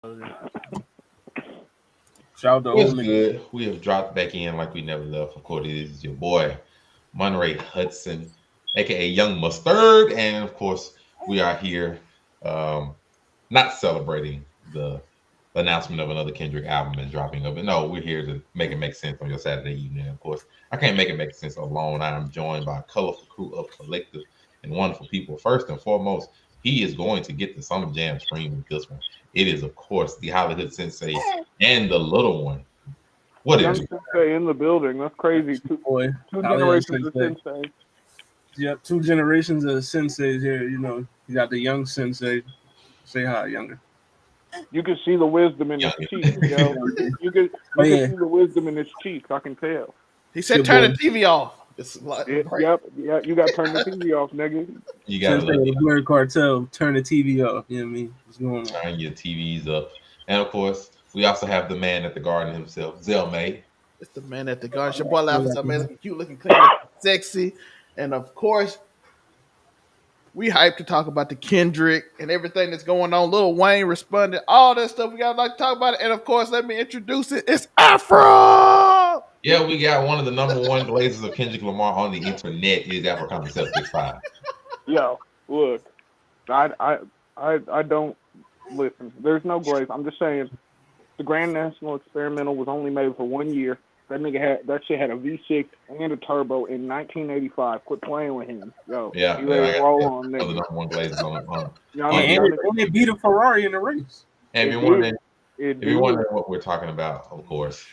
Shout out to What's old nigga. good? We have dropped back in like we never left. Of course, it is your boy, Monterey Hudson, aka Young Mustard. And of course, we are here not celebrating the announcement of another Kendrick album is dropping of it. No, we're here to make it make sense on your Saturday evening. Of course, I can't make it make sense alone. I am joined by a colorful crew of collective and wonderful people. First and foremost, he is going to get the Summer Jam stream with this one. It is, of course, the Hollywood Sensei and the little one. What Young is it? Sensei in the building. That's crazy. That's your boy. Two Hollywood generations of Sensei. Sensei. Yep, two generations of senseis here. You got the young sensei. Say hi, younger. You can see the wisdom in his cheeks, yo. You can Oh you can yeah, see the wisdom in his cheeks. I can tell. He it's your said, "Turn the boy. TV off." It's like, right. Yep. Yeah. You got to turn the TV off, nigga. You gotta Sensei love of you. the Blur Cartel. Turn the TV off. You know what I mean? What's going on? Turn your TVs up. And of course, we also have the man at the garden himself, Zell May. It's the man at the garden. Your boy laughing so Yeah. man, looking cute, looking clean, looking sexy, and of course, we hyped to talk about the Kendrick and everything that's going on. Lil Wayne responded, all that stuff. We gotta like to talk about it, and of course, let me introduce it. It's Afro. Yeah, we got one of the number one glazes of Kendrick Lamar on the internet is African 765. Yo, look. I don't listen. There's no Glaze. I'm just saying. The Grand National Experimental was only made for 1 year. That shit had a V6 and a turbo in 1985. Quit playing with him, yo. Yeah, You ready to I roll got on, one of the nigga? number one glazes on. Y'all Yeah, know, and, y'all it, know, and it beat a Ferrari in the race. And if it you're did. wondering, It if you're did. wondering what we're talking about, of course,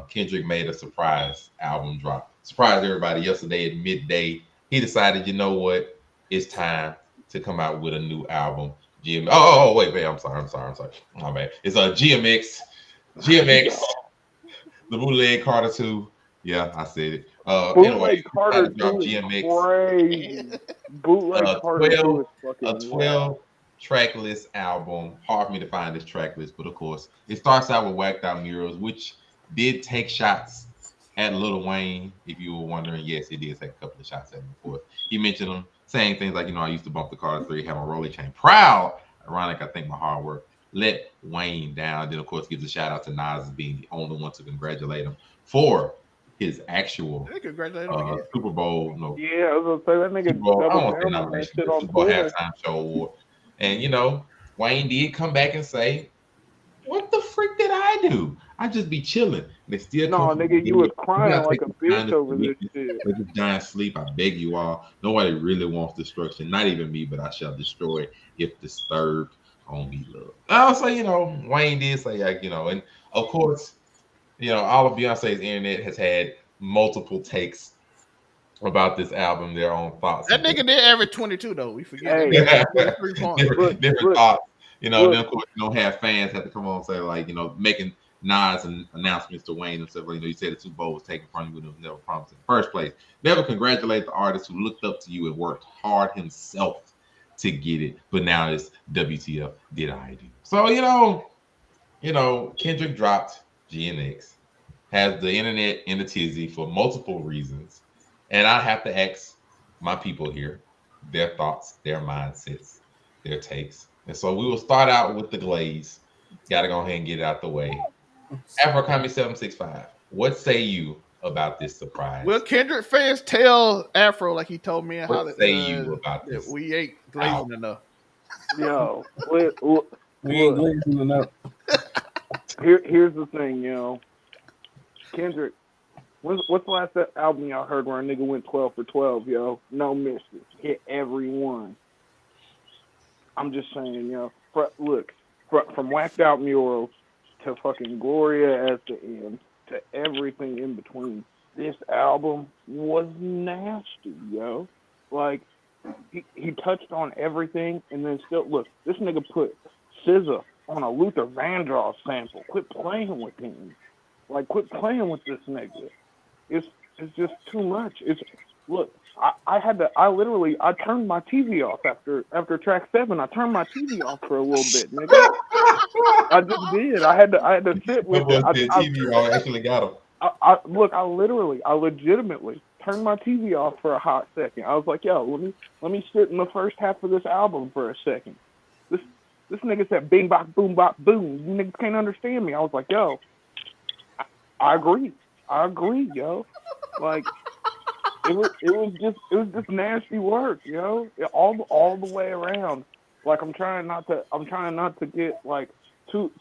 Kendrick made a surprise album drop. Surprised everybody yesterday at midday. He decided, you know what? It's time to come out with a new album. Wait, I'm sorry. My bad. It's a GMX, the bootleg Carter 2. Yeah, I said it. Anyway, Bootleg he Carter decided to drop 2 is GMX crazy. Bootleg a Carter 2 12 is a fucking wild. 12 track list album. Hard for me to find this track list, but of course, it starts out with Whacked Out Murals, which did take shots at Lil Wayne. If you were wondering, yes, it did take a couple of shots at him. Of course, he mentioned them saying things like, I used to bump the Carter 3, have my roller chain proud. Ironic, I think my hard work let Wayne down. Then, of course, gives a shout out to Nas as being the only one to congratulate him for his actual Hey, congratulations again. Super Bowl, Yeah, I was gonna say that Super nigga Bowl, I don't doubled want to say down on that nomination, shit but on Super Bowl Twitter. halftime show award. And Wayne did come back and say, "What the freak did I do? I just be chilling." They still No, come from nigga, the you dead. was You crying gotta like take a this bitch kindness over to this weakness. shit. Let this giant sleep. I beg you all. Nobody really wants destruction. Not even me, but I shall destroy if disturbed. On me, love. Also, Wayne did say, and of course, all of Beyonce's internet has had multiple takes about this album, their own thoughts That and nigga things. did average 22 though. We forget that Hey, nigga had hey, 23 points. look, different look, thoughts. Then look. of course, have fans have to come on and say, like, making Nas and announcements to Wayne and stuff. Like, you said the Super Bowl was taken from you, but it was never promised in the first place. Never congratulate the artist who looked up to you and worked hard himself to get it. But now it's WTF, did I do? So, Kendrick dropped GNX, has the internet in a tizzy for multiple reasons. And I have to ask my people here their thoughts, their mindsets, their takes. And so we will start out with the Glaze. Got to go ahead and get it out the way. Afrocomedy 765, what say you about this Will surprise? Kendrick fans tell Afro like he told me and What Holly say you about that this we ain't album? glazing enough? Yo, look, We ain't look. glazing enough. Here's the thing, Kendrick. What's the last album y'all heard where a nigga went 12 for 12, yo? No misses, hit every one. I'm just saying, look, from whacked out murals to fucking Gloria at the end to everything in between. This album was nasty, yo. Like he touched on everything, and then still look. This nigga put SZA on a Luther Vandross sample. Quit playing with him. Like, quit playing with this nigga. It's it's just too much. It's look. I had to. I turned my TV off after track 7. I turned my TV off for a little bit, nigga. I just did. I had to sit That with it. boy said TV, I actually got him. Look. I legitimately turned my TV off for a hot second. I was like, yo, let me sit in the first half of this album for a second. This This nigga said bing bop boom bop boom. You niggas can't understand me. I was like, yo, I agree. I agree, yo. Like it was just nasty work, yo. All the way around. Like I'm trying not to get like too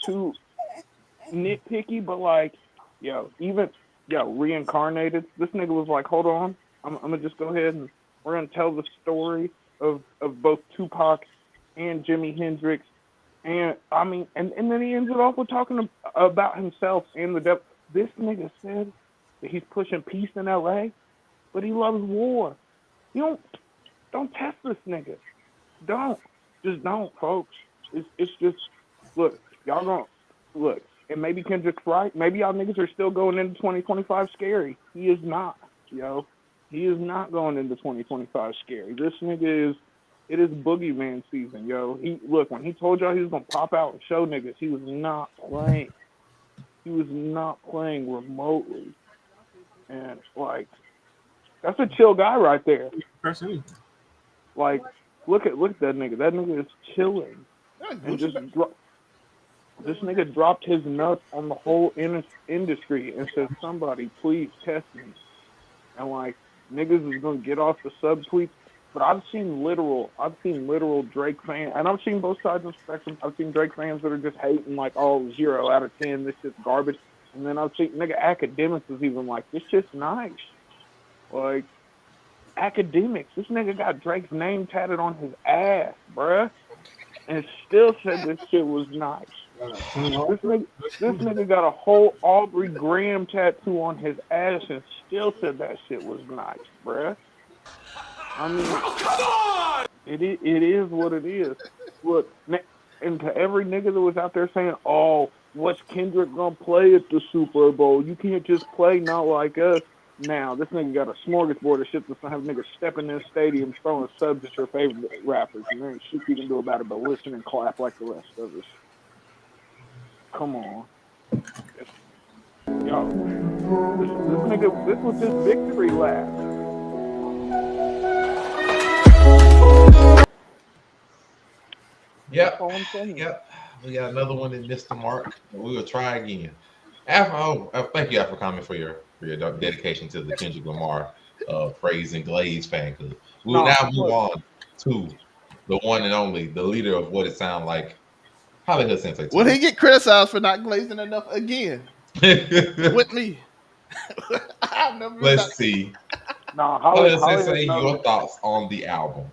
nitpicky, but like, reincarnated. This nigga was like, hold on, I'm gonna just go ahead and we're gonna tell the story of both Tupac and Jimi Hendrix, and I mean, and then he ended off with talking about himself and the devil. This nigga said that he's pushing peace in L.A., but he loves war. You don't test this nigga. Just don't, folks. It's just look, y'all gonna look. And maybe Kendrick's right. Maybe y'all niggas are still going into 2025 scary. He is not, yo. He is not going into 2025 scary. This nigga it is boogeyman season, yo. When he told y'all he was gonna pop out and show niggas, he was not playing. He was not playing remotely. And like, that's a chill guy right there. Like, look at that nigga. That nigga is chilling. And just this nigga dropped his nuts on the whole industry and said, somebody please test me. And like, niggas is gonna get off the subtweets. But I've seen literal Drake fans, and I've seen both sides of the spectrum. I've seen Drake fans that are just hating like, oh, 0 out of 10, this shit's garbage. And then I've seen nigga academics is even like, this shit's nice. Like, academics, this nigga got Drake's name tatted on his ass, bruh, and still said this shit was nice. This nigga got a whole Aubrey Graham tattoo on his ass and still said that shit was nice, bruh. I mean, it is what it is. Look, and to every nigga that was out there saying, oh, what's Kendrick gonna play at the Super Bowl? You can't just play not like us. Now, this nigga got a smorgasbord of shit that's gonna have niggas stepping in stadiums throwing subs at your favorite rappers, and there ain't shit you can do about it but listen and clap like the rest of us. Come on. Yo, this was his victory lap. Yep. We got another one that missed the mark. We will try again. Thank you, Afro Comment, for your dedication to the Kendrick Lamar Praise and Glaze fan club. We will now move on to the one and only, the leader of what it sounds like, Hollywood Sensei. Will he get criticized for not glazing enough again? With me. Let's see. Hollywood Sensei, your thoughts on the album?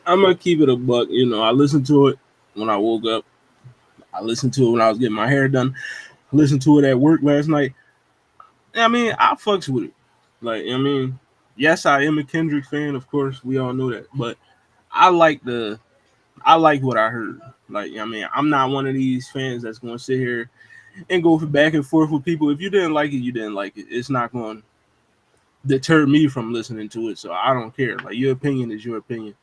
I'm gonna keep it a buck. You know, I listened to it when I woke up. I listened to it when I was getting my hair done. I listened to it at work last night. I mean, I fucks with it. Like, I mean, yes, I am a Kendrick fan, of course. We all know that. But I like what I heard. Like, I mean, I'm not one of these fans that's gonna sit here and go back and forth with people. If you didn't like it, you didn't like it. It's not going to deter me from listening to it. So I don't care. Like, your opinion is your opinion.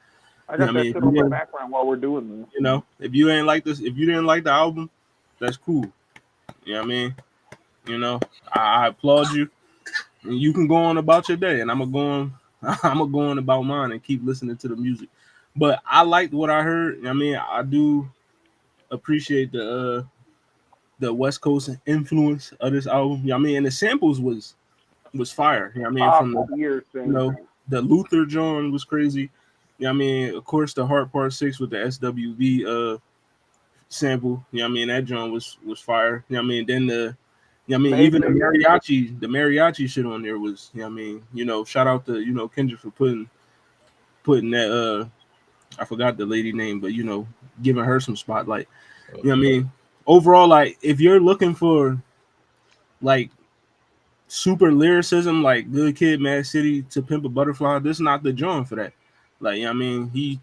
I got that shit on the background while we're doing this. You know, if you ain't like this, if you didn't like the album, that's cool. You know what I mean? You know, I applaud you. And you can go on about your day, and I'm gonna go on about mine and keep listening to the music. But I liked what I heard. I mean, I do appreciate the West Coast influence of this album. You know what I mean, and the samples was fire. You know what I mean, from the Luther John was crazy. You know what I mean, of course, the Heart Part 6 with the SWV sample. You know what I mean, that John was fire. You know what I mean, then even the mariachi shit on there was, you know what I mean, you know, shout out to, you know, Kendrick for putting that I forgot the lady name, but, you know, giving her some spotlight. You know what I mean? Overall, like, if you're looking for like super lyricism, like Good Kid, Mad City, To Pimp a Butterfly, this is not the John for that. Like, you know what I mean, he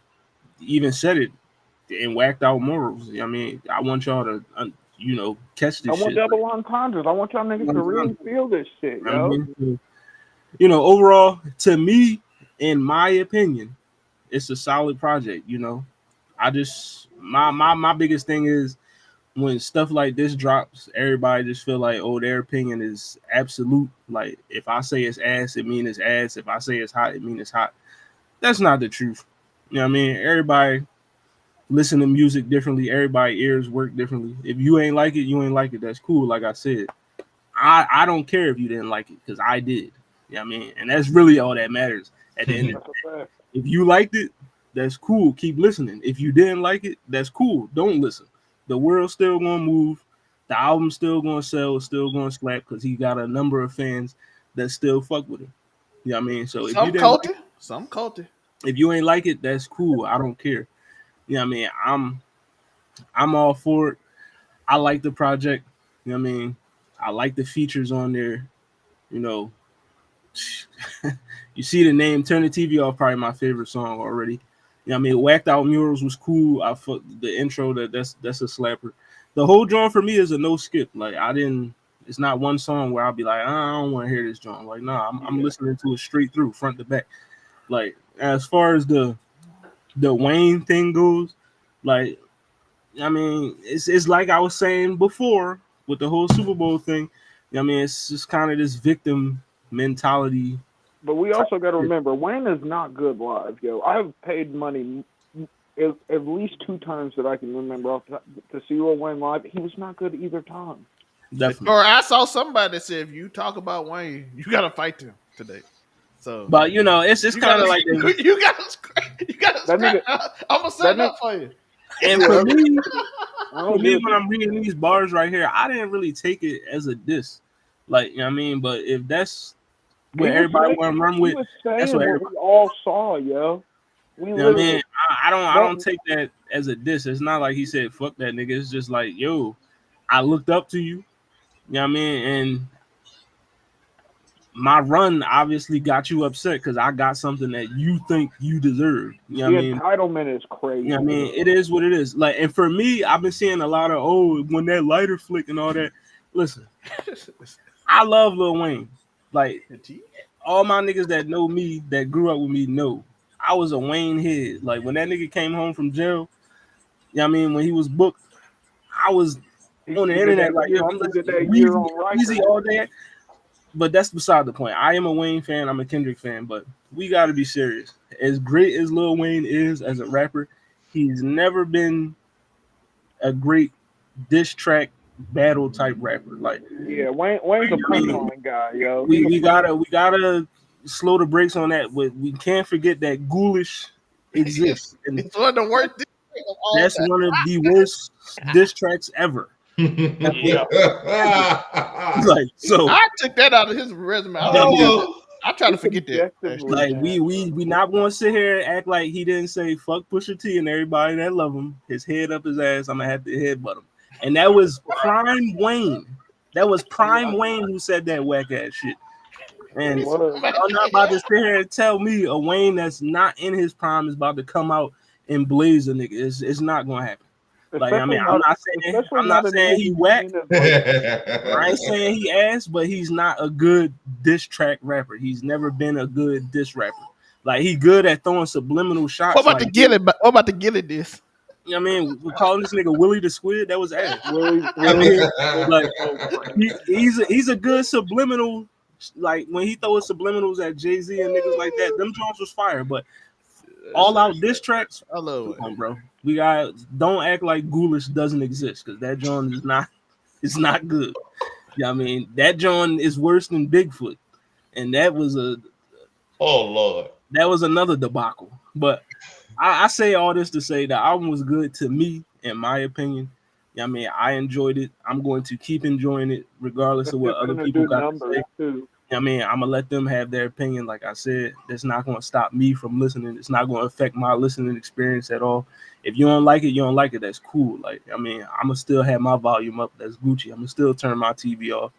even said it in Whacked Out Morals. You know what I mean, I want y'all to you know, catch this shit. I want double entendres. I want y'all niggas to really feel this shit, yo. I mean, you know, overall, to me, in my opinion, it's a solid project. You know, I just my biggest thing is when stuff like this drops, everybody just feel like, oh, their opinion is absolute. Like, if I say it's ass, it means it's ass. If I say it's hot, it means it's hot. That's not the truth. You know what I mean? Everybody listen to music differently. Everybody ears work differently. If you ain't like it, you ain't like it. That's cool. Like I said, I don't care if you didn't like it because I did. You know what I mean? And that's really all that matters at the end of the day. If you liked it, that's cool. Keep listening. If you didn't like it, that's cool. Don't listen. The world's still gonna move. The album's still gonna sell. It's still gonna slap because he got a number of fans that still fuck with him. You know what I mean? So if you didn't like it, some culty. if you ain't like it, that's cool. I don't care. You know what I mean? I'm all for it. I like the project. You know what I mean? I like the features on there. You know, you see the name Turn the TV Off, probably my favorite song already. You know what I mean? Whacked Out Murals was cool. The intro that's a slapper. The whole joint for me is a no skip. Like it's not one song where I'll be like, I don't want to hear this joint. Like, nah, I'm listening to it straight through, front to back. Like, as far as the Wayne thing goes, like, I mean, it's like I was saying before with the whole Super Bowl thing. I mean, it's just kind of this victim mentality. But we also got to remember, Wayne is not good live, yo. I have paid money at least 2 times that I can remember to see Lil Wayne live. He was not good either time. Definitely. Or I saw somebody that said, if you talk about Wayne, you got to fight him today. So, but you know, it's kind of like you got to. I'm gonna set it up for you. And for me, when I'm reading these bars right here, I didn't really take it as a diss. Like, you know what I mean? But if that's what everybody want to run with, that's what we all saw, yo. You know what I mean? I don't take that as a diss. It's not like he said, fuck that nigga. It's just like, yo, I looked up to you. You know what I mean? And my run obviously got you upset because I got something that you think you deserve. You know what I mean? Entitlement is crazy. You know what I mean? It is what it is. Like, and for me, I've been seeing a lot of when that lighter flick and all that. Listen, I love Lil Wayne. Like, all my niggas that know me, that grew up with me, know I was a Wayne head. Like, when that nigga came home from jail, you know what I mean? When he was booked, I was on the internet like, yo, I'm listening to Weezy all day. But that's beside the point. I am a Wayne fan. I'm a Kendrick fan. But we got to be serious. As great as Lil Wayne is as a rapper, he's never been a great diss track battle type rapper. Like, yeah, Wayne's a punchline guy, yo. We gotta slow the brakes on that. But we can't forget that Ghoulish exists. And it's one of the worst. That's one of the worst diss tracks ever. Yeah. Like, so I took that out of his resume. I try to forget that. Like, we not going to sit here and act like he didn't say fuck Pusha T and everybody that love him. His head up his ass. I'm gonna have to headbutt him. And that was prime Wayne. That was prime Wayne who said that whack ass shit. And I'm not about to sit here and tell me a Wayne that's not in his prime is about to come out and blaze a nigga. It's not gonna happen. Like, I mean, I'm not saying he whack. I ain't saying he ass, but he's not a good diss track rapper. He's never been a good diss rapper. Like, he good at throwing subliminal shots. What about the Gilly diss? You know what I mean? We're calling this nigga Willie the Squid. That was ass. He's a good subliminal. Like, when he throws subliminals at Jay-Z and niggas like that, them joints was fire. But all out diss tracks, I love it. Come on, bro. Don't act like Ghoulish doesn't exist, because that joint is not good. You know what I mean? That joint is worse than Bigfoot. And that was oh Lord. That was another debacle. But I say all this to say the album was good to me, in my opinion. I mean, I enjoyed it. I'm going to keep enjoying it, regardless of what other people got to say. I mean, I'm gonna let them have their opinion. Like I said, that's not going to stop me from listening. It's not going to affect my listening experience at all. If you don't like it, you don't like it. That's cool. Like, I mean, I'm gonna still have my volume up. That's Gucci. I'm gonna still turn my TV off.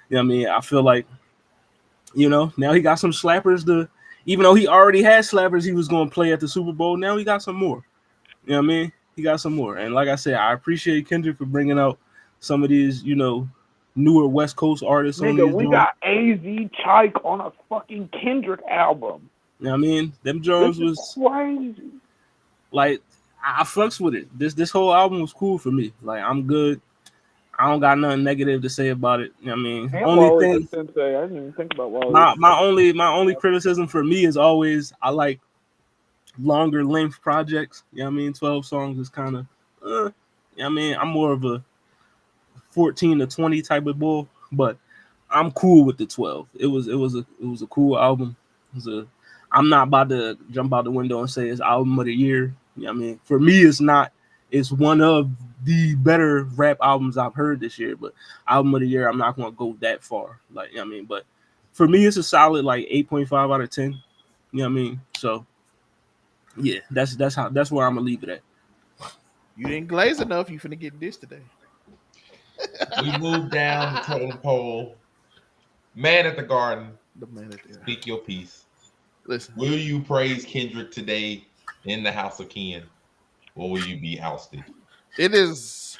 You know what I mean? I feel like, now he got some slappers. Even though he already had slappers, he was going to play at the Super Bowl. Now he got some more. You know what I mean? He got some more. And like I said, I appreciate Kendrick for bringing out some of these, newer West Coast artists. Nigga, we got AZ Chike on a fucking Kendrick album. You know what I mean? Them Jones was crazy. Like, I fucks with it. This whole album was cool for me. Like, I'm good. I don't got nothing negative to say about it. You know what I mean? Only thing I didn't even think about Wally. My only criticism for me is always I like longer length projects. You know what I mean? 12 songs is kind of, you know what I mean? I'm more of a 14 to 20 type of bull, but I'm cool with the 12. It was a cool album. It was a I'm not about to jump out the window and say it's album of the year. You know what I mean? For me, it's not. It's one of the better rap albums I've heard this year, but album of the year, I'm not gonna go that far. Like, you know what I mean? But for me, it's a solid like 8.5 out of 10. You know what I mean? So yeah, that's where I'm gonna leave it at. You didn't glaze enough. You finna get this today. We moved down the totem pole. Man at the Garden, The man at the speak your piece. listen. Will you praise Kendrick today in the House of Ken, or will you be ousted? It is.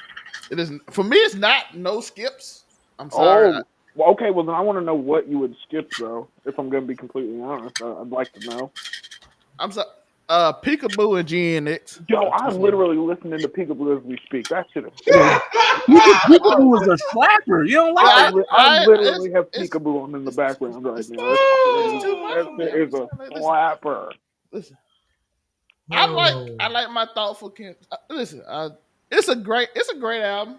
It is for me. It's not no skips. I'm sorry. Oh, well, okay. Well, then I want to know what you would skip, though. If I'm going to be completely honest, I'd like to know. I'm sorry. Peekaboo and GNX. Yo, I'm literally listening to Peekaboo as we speak. That shit is. Peekaboo was a slapper. You don't like I, that? I literally have it's- Peekaboo on in the background right now. It's too much for me. That shit is a slapper. Listen, I like my thoughtful Ken. Listen, it's a great album.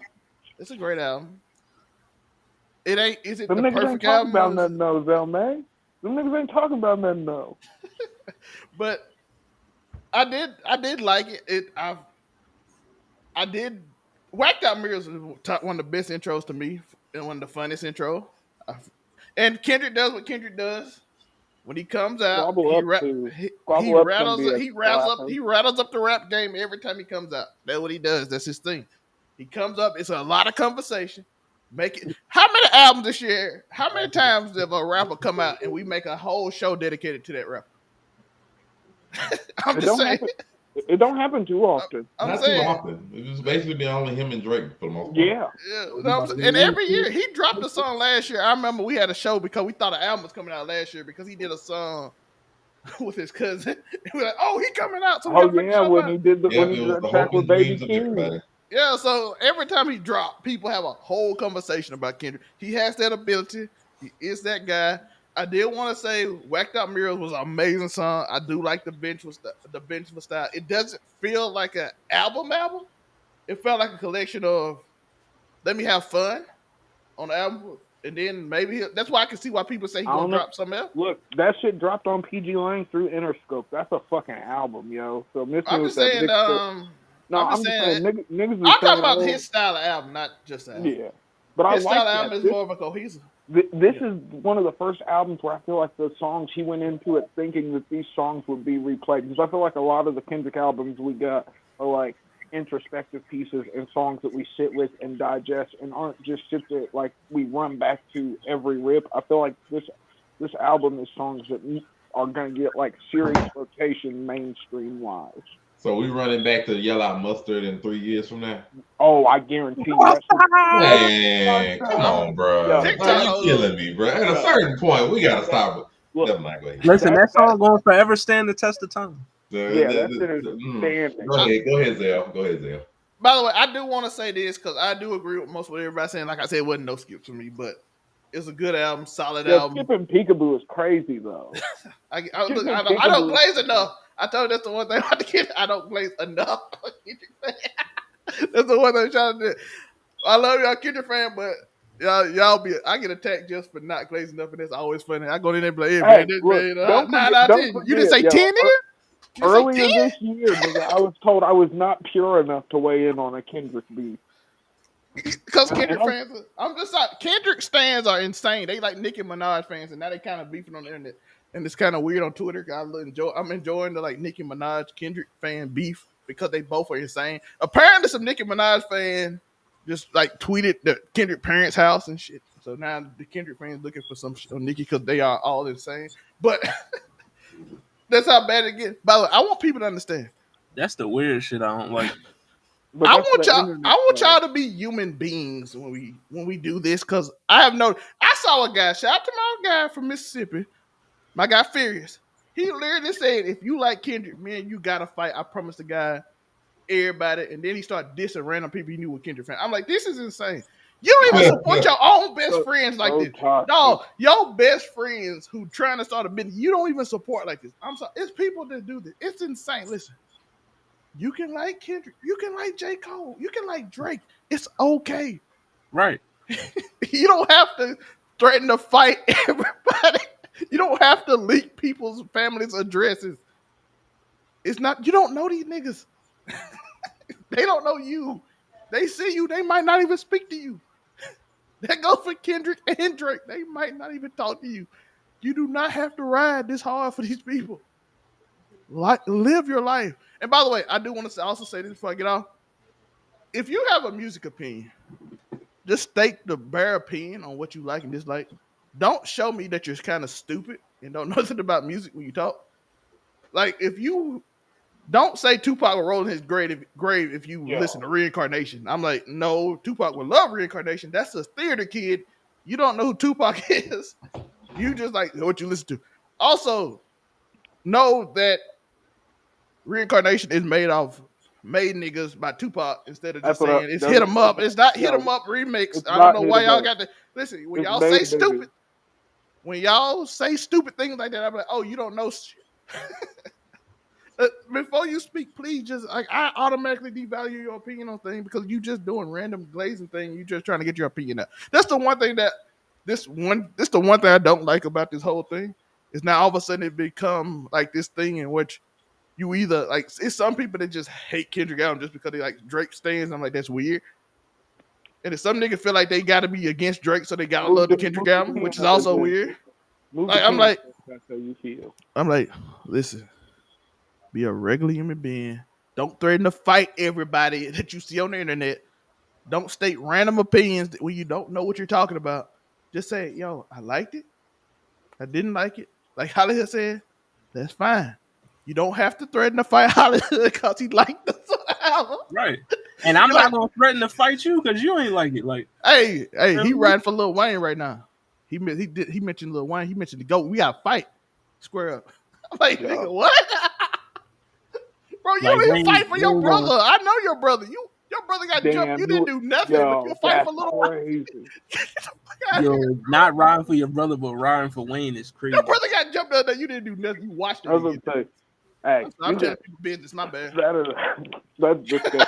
It's a great album. It ain't. Is it Them the niggas ain't perfect talking about album? nothing, though, Zelmay. Them niggas ain't talking about nothing, though. But I did like it. I did. Whacked Out Mirrors is one of the best intros to me, and one of the funniest intro. And Kendrick does what Kendrick does. When he comes out, Squabble Up he gonna be a rattles up the rap game every time he comes out. That's what he does. That's his thing. He comes up. It's a lot of conversation. Make it. How many albums this year? How many times have a rapper come out and we make a whole show dedicated to that rapper? I'm just saying. It don't happen too often. I'm Not saying. too often. It was basically been only him and Drake for the most part. Yeah. And every year he dropped a song last year. I remember we had a show because we thought an album was coming out last year because he did a song with his cousin. We were like, oh, he coming out. So when he did the track with Baby King. Yeah, so every time he dropped, people have a whole conversation about Kendrick. He has that ability. He is that guy. I did want to say Whacked Out Mirrors was an amazing song. I do like the Vengeful style. It doesn't feel like an album. It felt like a collection of let me have fun on the album. And then maybe that's why I can see why people say he's going to drop something else. Look, that shit dropped on PG Lang through Interscope. That's a fucking album, yo. So I'm just saying, I'm just saying, niggas I'm talking about his style of album, not just that. Yeah. But his style of album is more of a cohesive. This is one of the first albums where I feel like the songs he went into it thinking that these songs would be replayed. Because I feel like a lot of the Kendrick albums we got are like introspective pieces and songs that we sit with and digest and aren't just shit that like we run back to every rip. I feel like this album is songs that are going to get like serious rotation mainstream wise. So we running back to Yell Out Mustard in 3 years from now? Oh, I guarantee you. Man, come on, bro. You're killing me, bro. At a certain point, we got to stop. Listen, that song going forever stand the test of time. That shit is standing. Go ahead, Zell. By the way, I do want to say this because I do agree with most of what everybody's saying. Like I said, it wasn't no skips for me, but it's a good album, solid album. Skipping Peekaboo is crazy, though. I don't glaze enough. I told you that's the one thing about the kid. I don't glaze enough. That's the one thing I'm trying to do. I love y'all, Kendrick fan, but I get attacked just for not glazing enough, and it's always funny. I go in there and be like, you didn't say 10 here? Earlier this year, nigga, I was told I was not pure enough to weigh in on a Kendrick beef. Because Kendrick fans, I'm just like, Kendrick stands are insane. They like Nicki Minaj fans, and now they kind of beefing on the internet. And it's kind of weird on Twitter. I'm enjoying the like Nicki Minaj Kendrick fan beef because they both are insane. Apparently, some Nicki Minaj fan just like tweeted the Kendrick parents' house and shit. So now the Kendrick fans looking for some shit on Nicki because they are all insane. But that's how bad it gets. By the way, I want people to understand. That's the weird shit I don't like. I want y'all to be human beings when we do this because I saw a guy. Shout out to my guy from Mississippi. My guy Furious. He literally said, if you like Kendrick, man, you gotta fight. I promised the guy everybody. And then he started dissing random people he knew were Kendrick fans. I'm like, this is insane. You don't even support your own best friends like this. toxic. No, your best friends who trying to start a business, you don't even support like this. I'm sorry. It's people that do this. It's insane. Listen, you can like Kendrick. You can like J. Cole. You can like Drake. It's okay. Right. You don't have to threaten to fight everybody. You don't have to leak people's families' addresses. It's not, you don't know these niggas. They don't know you. They see you, they might not even speak to you. That goes for Kendrick and Drake. They might not even talk to you. You do not have to ride this hard for these people. Live your life. And by the way, I do want to also say this before I get off. If you have a music opinion, just state the bare opinion on what you like and dislike. Don't show me that you're kind of stupid and don't know nothing about music when you talk. Like, if you don't say Tupac will roll in his grave if you listen to Reincarnation. I'm like, no, Tupac would love Reincarnation. That's a theater kid. You don't know who Tupac is. You just like what you listen to. Also, know that Reincarnation is made niggas by Tupac instead of just saying it's Hit 'em Up. It's not Hit 'em Up remix. I don't know why y'all got to listen. When y'all say stupid, when y'all say stupid things like that, I'm like, oh, you don't know shit. Before you speak, please just like I automatically devalue your opinion on things because you just doing random glazing thing. You just trying to get your opinion out. That's the one thing this the one thing I don't like about this whole thing is now all of a sudden it become like this thing in which you either like it's some people that just hate Kendrick album just because they like Drake stands. I'm like, that's weird. And if some niggas feel like they gotta be against Drake, so they gotta love the Kendrick album, which is also weird. Like, I'm like, that's how you feel. I'm like, listen. Be a regular human being. Don't threaten to fight everybody that you see on the internet. Don't state random opinions when you don't know what you're talking about. Just say, yo, I liked it. I didn't like it. Like Hollywood said, that's fine. You don't have to threaten to fight Hollywood because he liked the album. Right. And I'm not gonna threaten to fight you because you ain't like it. Like, hey, he riding for Lil Wayne right now. He mentioned Lil Wayne. He mentioned the GOAT. We gotta fight. Square up. I'm like, nigga, what? Bro, you don't even fight for your brother. I know your brother. Your brother got jumped. You didn't do nothing, but you fight for Lil Wayne. You're not riding for your brother, but riding for Wayne is crazy. Your brother got jumped the other day. You didn't do nothing. You watched it. I was gonna say, hey, I'm telling people business. My bad. That's disgusting.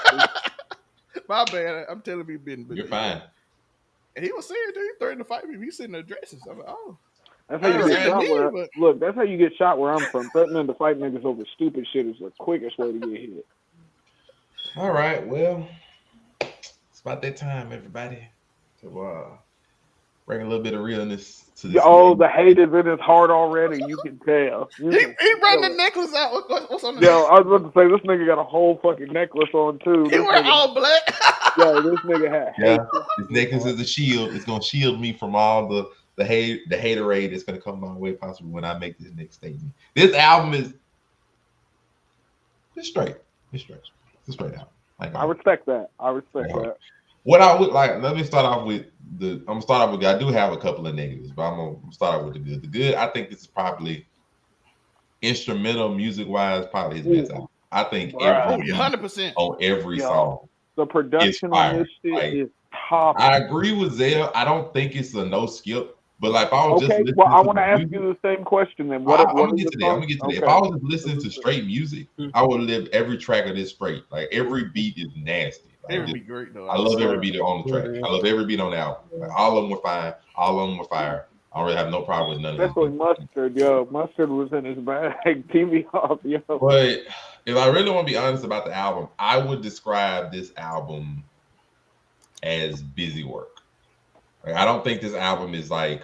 My bad. I'm telling people business. You're fine. And he was serious. Dude. He threatened to fight me. He's sitting there dresses. I'm like, oh. That's how you get shot. Look, that's how you get shot where I'm from. Threatening to fight niggas over stupid shit is the quickest way to get hit. All right, well, it's about that time, everybody, to bring a little bit of realness to this. Oh, the hate is in his heart already. You can tell. He ran the necklace out. What's on the necklace? I was about to say, this nigga got a whole fucking necklace on, too. He wear all black. Yo, this nigga had hate. This necklace is a shield. It's going to shield me from all the haterade that's going to come my way possibly when I make this next statement. This album is straight. It's a straight album. Like, I respect that. That. What I would like, let me start off with I do have a couple of negatives, but I'm gonna start off with the good. The good, I think this is probably instrumental music wise, probably his best album. I think 100% on every song. The production on this shit is top. I agree with Zell. I don't think it's a no skip. But like, if I was just well, I want to ask you the same question then. I'm gonna get to that. If I was just listening to straight music, I would live every track of this straight. Like, every beat is nasty. Like, it would be great though. I love every beat on the track. I love every beat on the album. Like, all of them were fine. All of them were fire. I don't really have no problem with none of them. Especially Mustard, yo. Mustard was in his bag. TV off, yo. But if I really want to be honest about the album, I would describe this album as busy work. Like, I don't think this album is like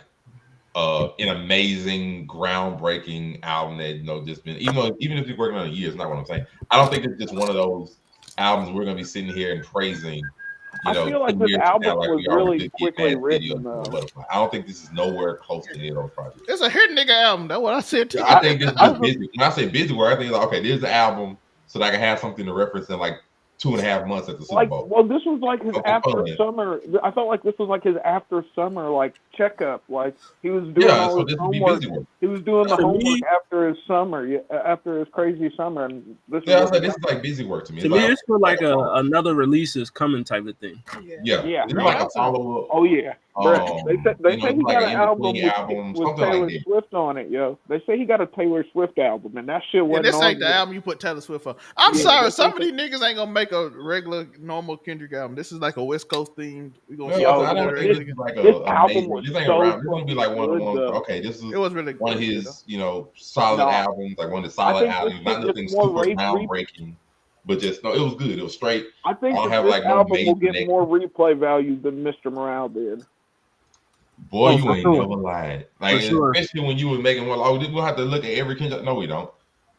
an amazing, groundbreaking album that just been even if you're working on a year, it's not what I'm saying. I don't think it's just one of those albums we're gonna be sitting here and praising. I feel like this album was really quickly written, though. I don't think this is nowhere close to any of those projects. It's a hit nigga album. That's what I said to you. I think this is busy. When I say busy work, I think like, okay, there's the album so that I can have something to reference in like 2.5 months at the Super Bowl. Well, this was like his after summer. I felt like this was like his after summer, like checkup. Like he was doing Yeah, all so his this would be homework. busy work. He was doing the To homework me- after his summer, after his crazy summer. And this Yeah, I is was what like, this is like busy work to me. To It's me, like, it's for like another release is coming type of thing. yeah, Yeah. it's like a follow up. Oh yeah, bro. They You know, say he like got an an album in-between album, with something Taylor like that. Swift on it, yo. They say he got a Taylor Swift album, and that shit Yeah, wasn't this on ain't the yet. album you put Taylor Swift on. I'm Yeah, sorry, this some ain't of these niggas ain't gonna make a regular, normal Kendrick album. This is like a West Coast themed. We gonna No, see Yo, I don't there. think this is like This a album major. was This ain't so around. This gonna be like one of the fucking ones. good, though. Okay, this is It was really one of good, his, solid No. albums, like one of the I solid think albums. this Not shit nothing gets more super rave- groundbreaking, but just no, it was good. It was straight. I think I don't that have this like no album will major get next. more replay value than Mr. Morale did. Boy, Oh, you for ain't sure. never lied. Like, For sure. especially when you was making one. Oh, we'll have to look at every Kendrick. No, we don't.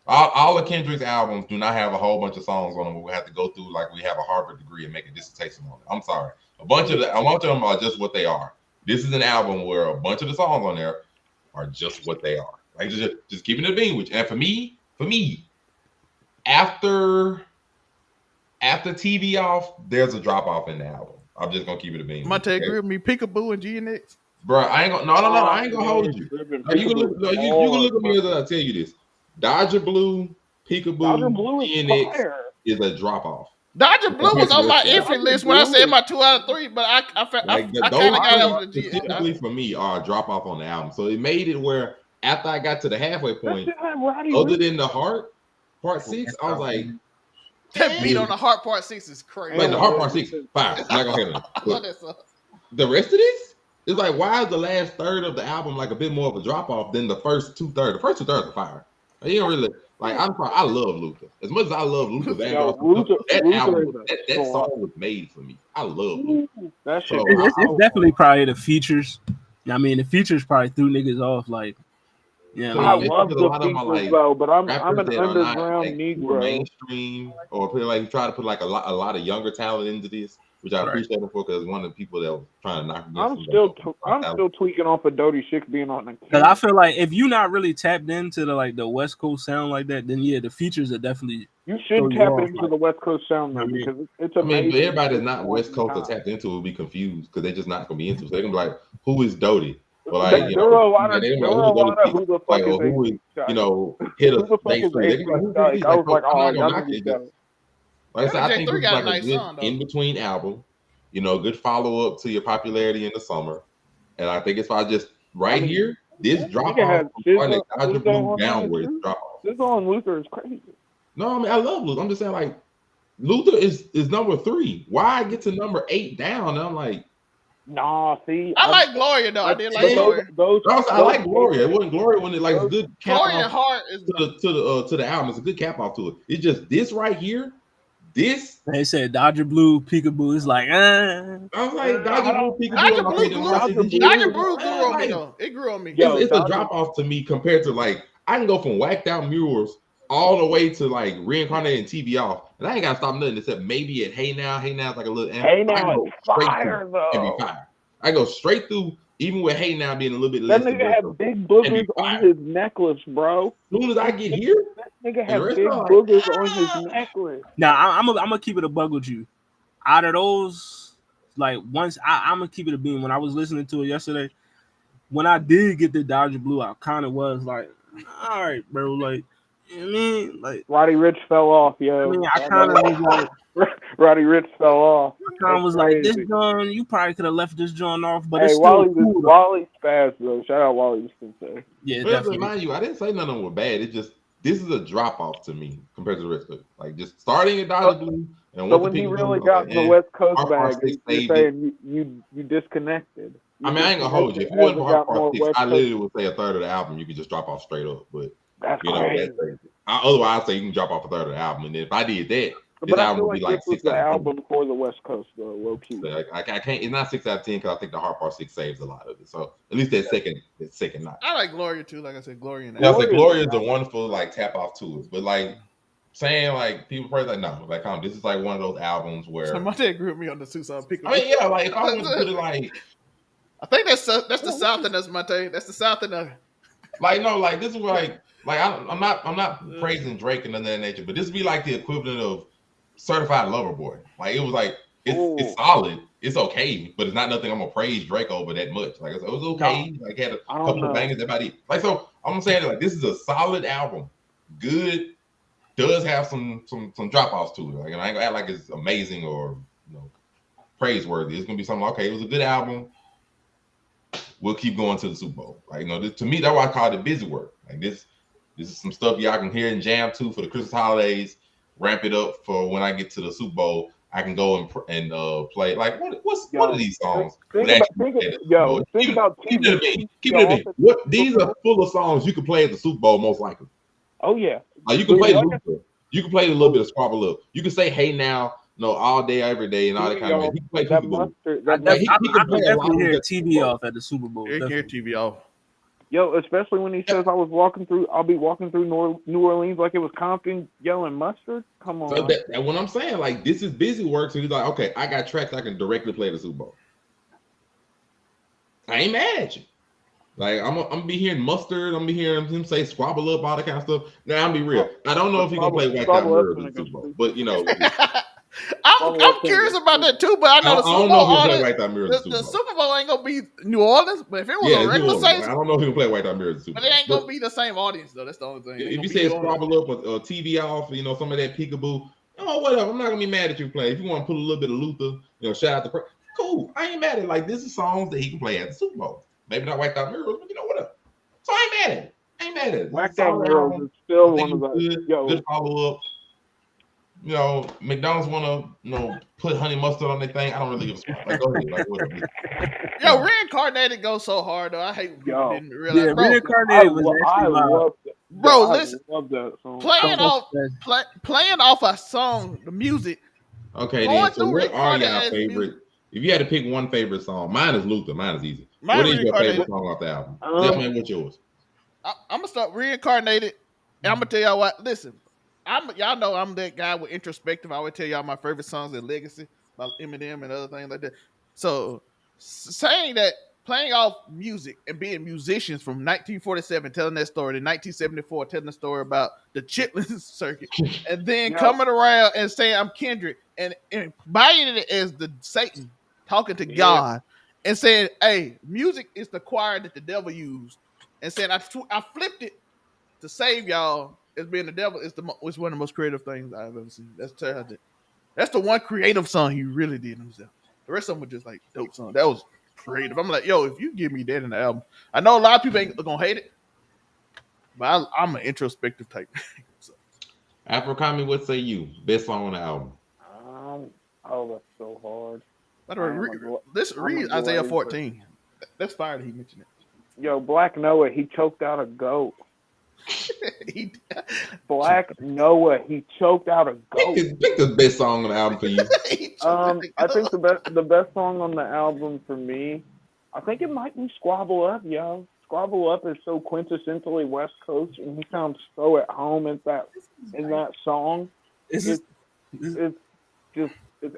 All of Kendrick's albums do not have a whole bunch of songs on them where we have to go through like we have a Harvard degree and make a dissertation on it. I'm sorry. A bunch of them are just what they are. This is an album where a bunch of the songs on there are just what they are. Like just keeping it being with you. And for me, after TV off, there's a drop off in the album. I'm just gonna keep it a being. Monte agree with me. Peekaboo and GMX. Bro, I ain't gonna no, I ain't gonna hold you. Like, you can look at me as I tell you this. Dodger Blue, Peekaboo, Dodger Blue is GNX fire. is a drop off. Dodger Blue was on my Dodger iffy list when I said my 2 out of 3, but I Like kind of those got it over the G. specifically for me are a drop off on the album. So it made it where after I got to the halfway That point, shit had Roddy other Ricch. than the heart, part 6, I was like, That beat on the Heart Part 6 is crazy. wait, the heart part 6, fire. I'm not gonna hit it. I love that song. The rest of this is like, why is the last third of the album like a bit more of a drop off than the first 2/3? The first 2/3 are fire. You don't really like. I love Luther as much as I love Luther. That album, that song was made for me. I love Luther. That shit. So, It's definitely probably the features. I mean, the features probably threw niggas off. Like, yeah, I it's love because the a lot of them are, features like, though, but I'm rappers an that are not, underground like, Negro. mainstream, or try to put like a lot of younger talent into this, which I appreciate him for, because one of the people that was trying to knock against I'm still tweaking off of Dodie Shik being on the. Because I feel like if you're not really tapped into the West Coast sound like that, then yeah, the features are definitely. You should tap into the West Coast sound though, because it's amazing. but everybody that's not West Coast or tapped into it will be confused because they're just not gonna be into it. So they're gonna be like, "Who is Dodie?" But like, there were a lot of who the fuck is who is, hit us. I was like, oh, y'all like I said, I think J3 this is got like a nice good song, though. in between album. Good follow up to your popularity in the summer, and I think it's by just here. This drop off from Dodger Blue downwards drop off. This on Luther is crazy. No, I mean I love Luther. I'm just saying like Luther is number 3. Why I get to number 8 down? And I'm like, nah. See, I like Gloria though. I did like Gloria. I like Gloria. It wasn't Gloria when it like a good cap Gloria and off Heart is to the album. It's a good cap off to it. It's just this right here. This they said Dodger Blue, Peekaboo is like, I was like Dodger Blue, Peekaboo. Dodger Blue grew on me though. It grew on me. It's a drop off to me compared to like I can go from whacked out murals all the way to like reincarnated TV off, and I ain't gotta stop nothing except maybe at Hey Now. Hey Now's like a little. Hey Now is fire though. And be fire. I go straight through, even with Hey Now being a little bit less. less. That nigga had big boogers on his necklace, bro. As soon as I get here, that nigga had big boogers on his necklace. Now I'm gonna keep it a bug with you. Out of those, like once I'm gonna keep it a beam. When I was listening to it yesterday, when I did get the Dodger Blue, I kind of was like, all right, bro, like. You know what I mean, like Roddy Ricch fell off, yo. I mean, I kind of was like, Roddy Ricch fell off. I kind of was like, this joint, you probably could have left this joint off, but it's Wally still cool. Wally spaz though. Shout out Wally Sensei. Yeah, definitely. Mind you, I didn't say none of them were bad. It just this is a drop off to me compared to the rest of it. Like just starting at Dodger Blue and so when he really got in the West Coast bag, you're saying you disconnected. I mean, I ain't gonna hold you. If you wasn't for Part 6, I literally would say a third of the album you could just drop off straight up, but. That's crazy. That's crazy. Otherwise, I'd say you can drop off a third of the album, and if I did that, this album would be like 6 out of 10. Album for the West Coast, though, low key. I can't. It's not 6 out of 10 because I think the Hard Part 6 saves a lot of it. So at least that second notch. I like Gloria too. Like I said, Gloria. And Gloria is a wonderful like tap off to it, but like saying like people probably like no, like this is like one of those albums where. Somebody agree with me on the 2 song. I mean, yeah, like if I was to put it like. I think that's the South in us, Mate. That's the South in us. Like no, like this is like I'm not praising Drake and none of that nature, but this would be like the equivalent of Certified Lover Boy. Like it was like it's solid. it's okay, but it's not nothing I'm gonna praise Drake over that much. Like it was okay. Like had a couple of bangers about it. Like so, I'm saying like this is a solid album. Good. Does have some drop-offs to it. Like, and I ain't gonna act like it's amazing or praiseworthy. It's gonna be something okay. It was a good album. We'll keep going to the Super Bowl. Like this, to me, that's why I call it busy work. Like this is some stuff y'all can hear and jam to for the Christmas holidays. Ramp it up for when I get to the Super Bowl. I can go and play. Like what are these songs? Think about keep it a beat. What these are full of songs you can play at the Super Bowl most likely. Oh yeah. Like you can play Luther. You can play a little bit of Squabble Up. You can say "Hey Now," all day, every day, and all that kind of thing. He can play Peekaboo. I definitely hear TV off at the Super Bowl. You can hear TV off. Yo, especially when he says, I'll be walking through New Orleans like it was Compton yelling mustard. Come on. So that's what I'm saying. Like, this is busy work. So he's like, okay, I got tracks I can directly play the Super Bowl. I ain't mad at you. Like, I'm gonna be hearing mustard. I'm gonna be hearing him say squabble up, all that kind of stuff. Now, I'll be real. I don't know if he's gonna play Whacked Out Mirrors in the Super Bowl, but I'm curious about that too, but I know the Super Bowl. The Super Bowl ain't gonna be New Orleans, but if it was a regular size, I don't know if he'll play White Out Mirrors. But it ain't gonna be the same audience though. That's the only thing. If you say squabble up or TV off, some of that peekaboo, whatever. I'm not gonna be mad at you playing. If you want to put a little bit of Luther, shout out to cool. I ain't mad at it. Like this is songs that he can play at the Super Bowl. Maybe not White Out Mirrors, but whatever. So I ain't mad at it. Whacked Out Mirrors is still one of those. Good follow up. McDonald's want to put honey mustard on their thing. I don't really give a fuck. Like, go ahead. Like, whatever. Reincarnated goes so hard though. I hate when people didn't realize. Yeah, Reincarnated was actually love that. Bro, listen. I love that song. Playing off a song, the music. Okay, then. So what are y'all favorite? If you had to pick one favorite song, mine is Luther. Mine is easy. What is your favorite song off the album? Definitely, what's yours? I'm gonna start Reincarnated, and I'm gonna tell y'all what. Listen, y'all know I'm that guy with introspective. I would tell y'all my favorite songs are Legacy by Eminem and other things like that. So saying that, playing off music and being musicians from 1947, telling that story, to 1974, telling the story about the Chitlin circuit, and then coming around and saying I'm Kendrick and buying it as the Satan talking to God and saying, hey, music is the choir that the devil used, and saying I flipped it to save y'all as being the devil is one of the most creative things I've ever seen. That's the one creative song he really did himself. The rest of them were just like dope songs. That was creative. I'm like, yo, if you give me that in the album, I know a lot of people ain't gonna hate it, but I'm an introspective type. So. Afro-Kami, what say you? Best song on the album? That's so hard. By the way, let's read Isaiah 14. That's fire that he mentioned it. Yo, Black Noah, he choked out a goat. Black Noah, he choked out a goat. Pick the best song on the album for you. I think the best song on the album for me, I think it might be Squabble Up, yo. Squabble Up is so quintessentially West Coast, and he sounds so at home in that song. It's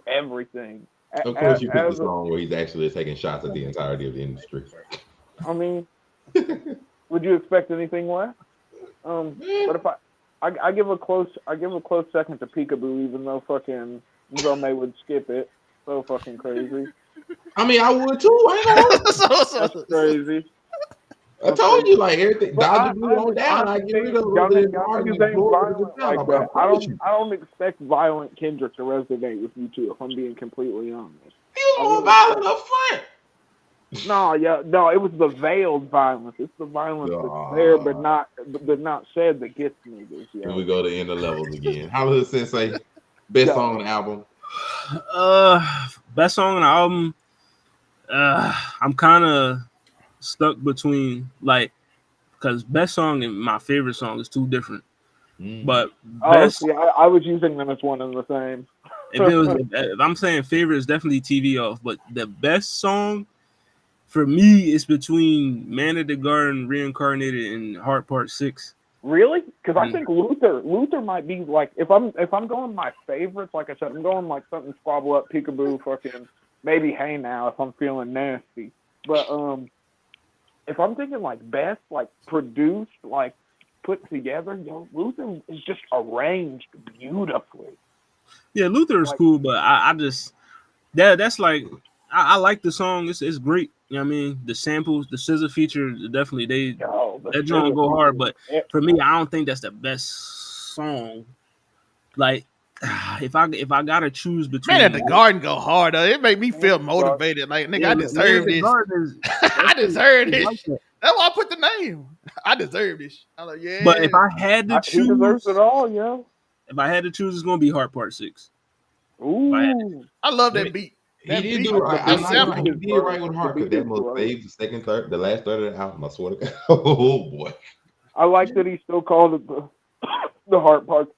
everything. Of course, you pick the song where he's actually taking shots at the entirety of the industry. I mean, would you expect anything less? But if I give a close second to Peekaboo, even though fucking Rome would skip it. So fucking crazy. I mean, I would too. That's crazy. I told you, like everything. Dodge the on down. I get rid of I don't expect violent Kendrick to resonate with you too. If I'm being completely honest, he was more violent up front. No, it was the veiled violence. It's the violence that's there, but not said that gets niggas. Here we go to end the levels again. Hollywood Sensei, best song on the album. Best song on the album. I'm kind of stuck between because best song and my favorite song is two different. But best, I was using them as one and the same. if I'm saying favorite is definitely TV off, but the best song for me is between Man of the Garden, Reincarnated, and Heart Part 6. Really? Because I think Luther might be like if I'm going my favorites, like I said, I'm going like something Squabble Up, Peekaboo, fucking maybe Hey Now if I'm feeling nasty. But if I'm thinking like best, like produced, like put together, Luther is just arranged beautifully. Yeah, Luther is cool, but I just that's like I like the song. It's great. You know what I mean? The samples, the scissor feature, definitely that joint go hard. But for me, I don't think that's the best song. Like, if I gotta choose between, Man, at the Garden go hard though. It make me feel motivated. Like, nigga, I deserve this. I deserve this. Like That's why I put the name. I deserve this. I'm like, yeah. But if I had to He deserves choose, it all, yo. if I had to choose, it's gonna be Heart Part 6. Ooh. I love that beat. He did do right. He did right with Heart, because that was saved the second, third, the last third of the album. I swear to God. Oh boy. I like that he still called it the Heart Part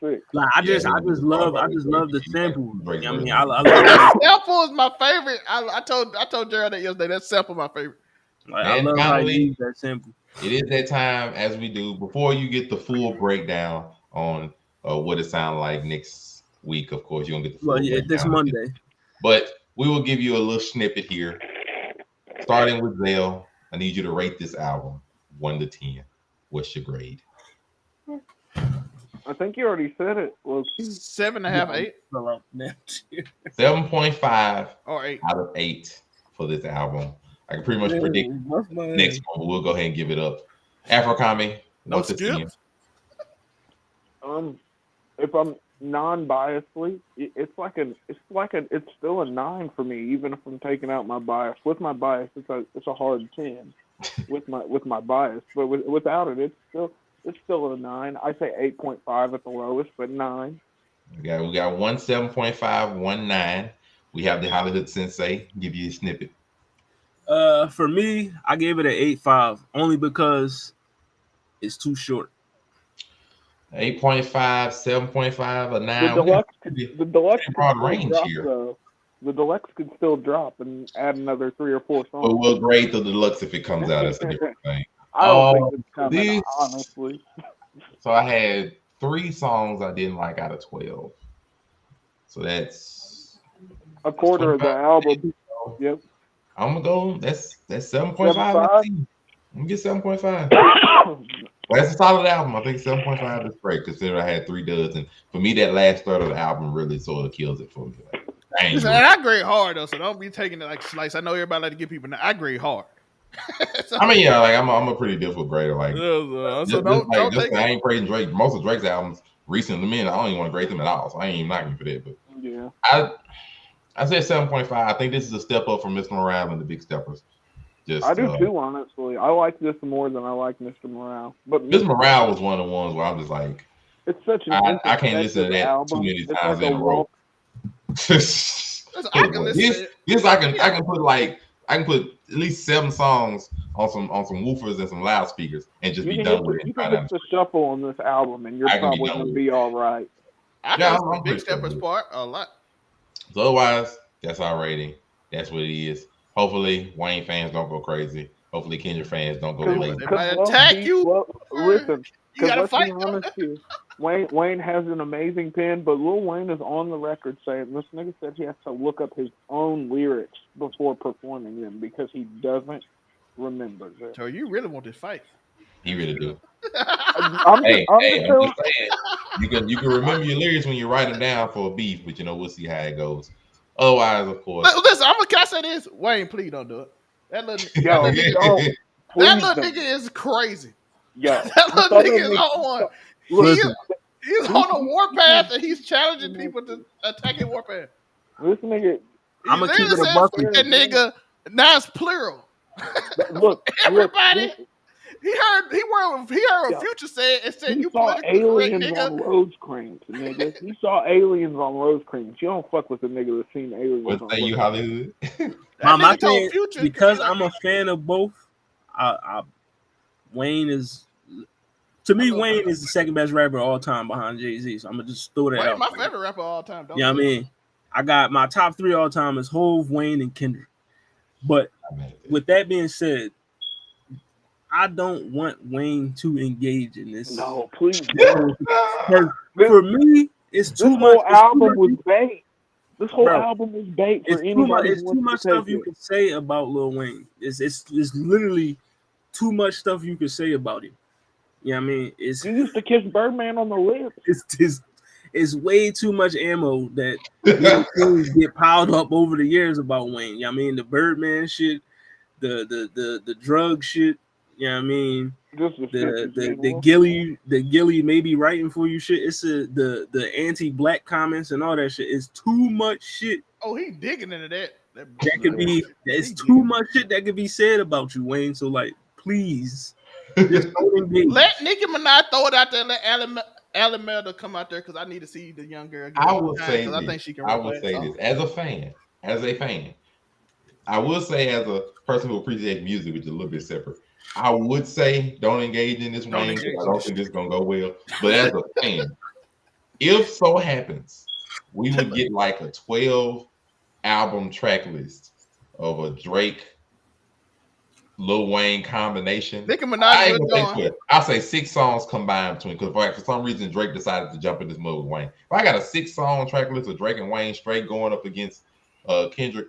6. Like I just love the sample. I mean, I love that sample is my favorite. I told Gerald that yesterday. That sample my favorite. Like, I love how he used that sample. It is that time, as we do, before you get the full breakdown on what it sounds like next week. Of course, you're gonna get the full breakdown this Monday. But we will give you a little snippet here. Starting with Zale, I need you to rate this album 1 to 10. What's your grade? I think you already said it. Well, 7.5, 8. 7.5 or 8 out of 8 for this album. I can pretty much predict next one, but we'll go ahead and give it up. Afro-Kami, what's the 10? If I'm non-biasedly, it's still a 9 for me, even if I'm taking out my bias. With my bias, it's a hard 10 with my bias, but without it, it's still a 9. I say 8.5 at the lowest, but 9. We got 1 7.5, 1 9. We have the Hollywood Sensei. Give you a snippet. For me, I gave it an 8.5 only because it's too short. 8.5, 7.5, a 9. The deluxe broad range drop, here. Though. The deluxe could still drop and add another 3 or 4 songs. But we'll grade the deluxe if it comes out. That's a different thing. I don't think it's coming, honestly. So I had 3 songs I didn't like out of 12. So that's a quarter of the album. Yep. I'm gonna go. That's 7.5. I'm gonna get 7.5. Well, that's a solid album. I think 7.5 is great, considering I had 3 duds, and for me, that last third of the album really sort of kills it for me. Like, I grade hard though, so don't be taking it like slice. I know everybody like to give people. I grade hard. So, I mean, yeah, like I'm a pretty difficult grader. Like, I ain't grading Drake. Most of Drake's albums recently to me, and I don't even want to grade them at all. So I ain't even knocking for that. But yeah, I said 7.5. I think this is a step up from Mr. Morale and the Big Steppers. I do too, honestly. I like this more than I like Mr. Morale. But Mr. Morale was one of the ones where I'm just like, it's such an I can't listen to that album. Too many times in a row. I can put at least 7 songs on some woofers and some loudspeakers and just be done with it. You can just shuffle on this album and you're probably gonna be all right. I'm Big Steppers part a lot. So otherwise, that's our rating. That's what it is. Hopefully, Wayne fans don't go crazy. Hopefully, Kendrick fans don't go lazy. They might attack you. Well, listen, you gotta fight. Wayne has an amazing pen, but Lil Wayne is on the record saying this nigga said he has to look up his own lyrics before performing them because he doesn't remember them. So you really want this fight? He really do. I'm just saying. You can remember your lyrics when you write them down for a beef, but we'll see how it goes. Otherwise, of course. Listen, can I say this? Wayne, please don't do it. That little nigga is crazy. Yeah, that little nigga is on one. He's on a warpath and he's challenging people to attack his warpath. This nigga, I'm gonna keep it a buck. That nigga, now it's plural. Look, everybody. He heard what Future said and said you saw aliens nigga. on Rosecrans, nigga. He saw aliens on Rosecrans. You don't fuck with a nigga that's seen aliens. What say you, Hollywood? My thing, because I'm a fan of both. Wayne is, to me, Wayne is the second best rapper of all time behind Jay-Z. So I'm gonna just throw that out. My favorite rapper of all time. Yeah, I mean, I got my top 3 all time is Hove, Wayne, and Kendrick. But with that being said, I don't want Wayne to engage in this. No, please. For me, it's too much. This whole album was bait. This whole album was bait for anybody. It's too much stuff you can say about Lil Wayne. It's literally too much stuff you can say about him. You know what I mean? You used to kiss Birdman on the lips. it's way too much ammo that things get piled up over the years about Wayne. You know what I mean, the Birdman shit, the drug shit. You know what I mean, Just the shit in the general. Gilly maybe writing for you shit. It's the anti-black comments and all that shit. It's too much shit. Oh, he digging into that. That could be. It's too much shit that could be said about you, Wayne. So like, please, just don't engage. Let Nicki Minaj throw it out there and let Alameda come out there because I need to see the young girl. I will say this. I think she can. I will say this as a fan. I will say as a person who appreciates music, which is a little bit separate. I would say don't engage in this Wayne. I don't think this is gonna go well. But as a fan, if so happens, we would get like a 12 album track list of a Drake, Lil Wayne combination. Nicki Minaj. I'll say 6 songs combined between, because for some reason Drake decided to jump in this mode with Wayne. If I got a 6-song track list of Drake and Wayne straight going up against Kendrick,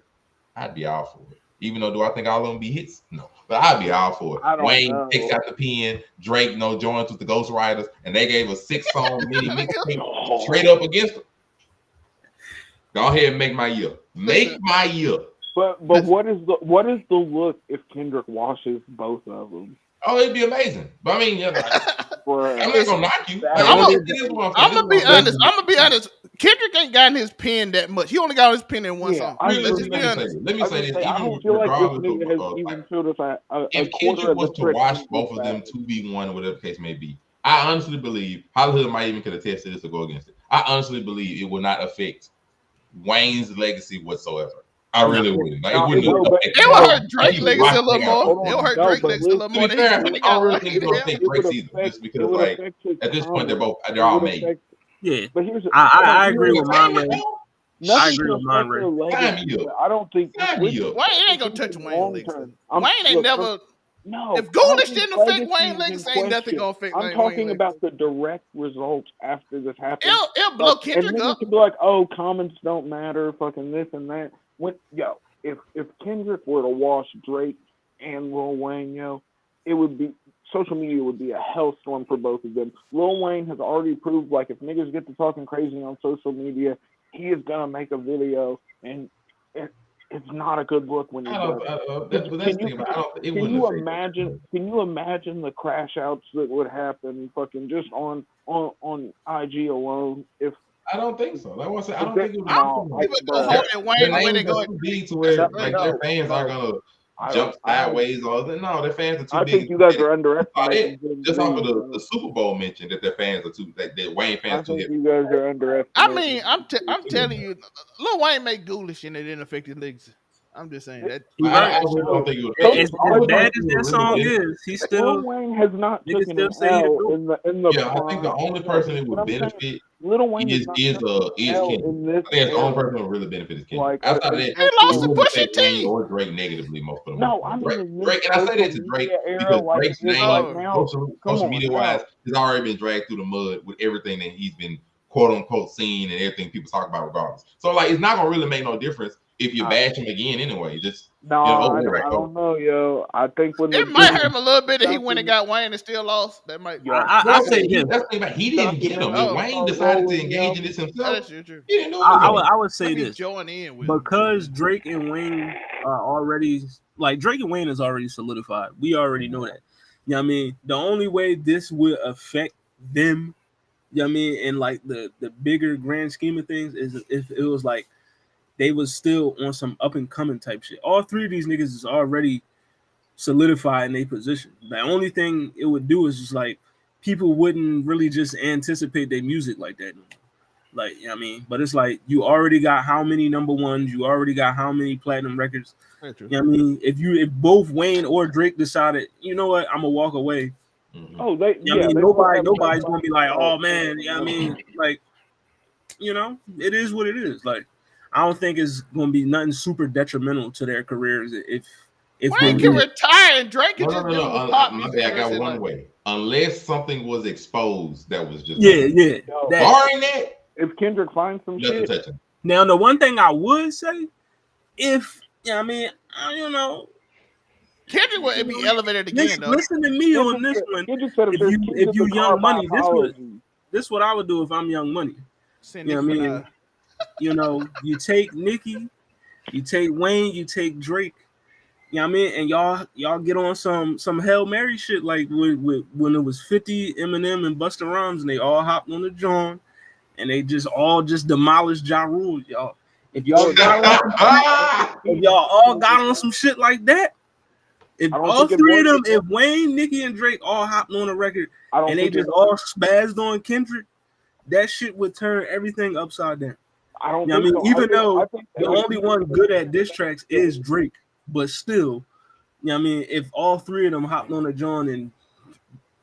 I'd be all for it. Even though, do I think all of them be hits? No, but I'd be all for it. Wayne takes out the pen, Drake joins with the Ghost Riders, and they gave a 6-song mini mixtape straight up against them. Go ahead and make my year. Make my year. But what is the look if Kendrick washes both of them? Oh, it'd be amazing. But I mean, I'm not gonna knock you. I'm gonna be honest. Kendrick ain't gotten his pen that much. He only got his pen in one song. Let me say this. I don't feel like this nigga has even showed us if Kendrick was to watch both of them 2v1, whatever the case may be, I honestly believe Hollywood might even could attest to this or go against it. I honestly believe it will not affect Wayne's legacy whatsoever. I really wouldn't. Like, it wouldn't. It would hurt Drake's legacy a little more. It would hurt Drake's legacy a little more. I don't really think it's gonna affect Drake's either, just because like at this point they're all made. Yeah, but I agree with Monray. I agree with Monray. I don't think Wayne ain't gonna touch Wayne's legacy. Wayne ain't never. No, if Ghoulish didn't affect Wayne legacy, ain't nothing gonna affect Wayne. I'm talking about the direct results after this happens. It'll blow Kendrick up. And be like, oh, comments don't matter, fucking this and that. If Kendrick were to wash Drake and Lil Wayne, it would be, social media would be a hellstorm for both of them. Lil Wayne has already proved, like, if niggas get to talking crazy on social media, he is gonna make a video, and it's not a good look when you Can you imagine the crash outs that would happen fucking just on IG alone if I don't think so. Like I said, I don't think it would be big to where like their fans are gonna jump sideways or no, their fans are too big. I think you guys are underestimating. Just off of the Super Bowl mention that their fans are too that Wayne fans too. You guys are underestimating. I mean, I'm telling you, Lil Wayne make Ghoulish and it didn't affect his legacy. I'm just saying that. I don't think it would. As bad as that song is, he still. Lil Wayne has not taken an L in the. Yeah, I think the only person that would benefit. Lil Wayne is Kendrick. I think that's the only person who really benefits is Kendrick. Like, outside of that, he lost to Pusha T or Drake negatively most of them. No, I mean Drake, and I say that to Drake because Drake's name, social media wise, has already been dragged through the mud with everything that he's been quote unquote seen and everything people talk about regardless. So like, it's not gonna really make no difference if you bash him again anyway. Just I don't know, yo. I think when it might hurt him a little bit that he went and got Wayne and still lost. That might. I say this. That's the thing about he didn't get him. Wayne decided to engage in this himself. That's true. He didn't know. I would say this because Drake and Wayne are already Drake and Wayne is already solidified. We already know that. You know what I mean? The only way this would affect them, you know what I mean, in like the bigger grand scheme of things is if it was like they was still on some up and coming type shit. All three of these niggas is already solidified in their position. The only thing it would do is just like people wouldn't really just anticipate their music like that. Like, you know what I mean? But it's like you already got how many number ones, you already got how many platinum records. You know what I mean? If both Wayne or Drake decided, you know what, I'm gonna walk away. Oh, nobody's gonna be like, oh man, you know what I mean? Like, you know, it is what it is. Like, I don't think it's gonna be nothing super detrimental to their careers if Wayne can retire and Drake can just pop music. I got one way. Unless something was exposed that was just barring that. If Kendrick finds some shit. Now the one thing I would say, if I mean, I don't know. Kendrick would be elevated again. Listen to me on this one. If you Young Money, this what I would do if I'm Young Money. Send You know Nicki what I mean? Minaj. You know, you take Nicki, you take Wayne, you take Drake. You know what I mean? And y'all get on some Hail Mary shit like when it was 50, Eminem, and Busta Rhymes, and they all hopped on the joint and they just all just demolished Ja Rule, y'all. If y'all got on some shit, if y'all all got on some shit like that, if I don't all think it three of them, works. if Wayne, Nicki, and Drake all hopped on a record I don't and they think just it. all spazzed on Kendrick, that shit would turn everything upside down. I don't You know what I think mean? so. Even though I think the only one good at diss tracks is Drake, but still, you know what I mean? If all three of them hopped on a joint and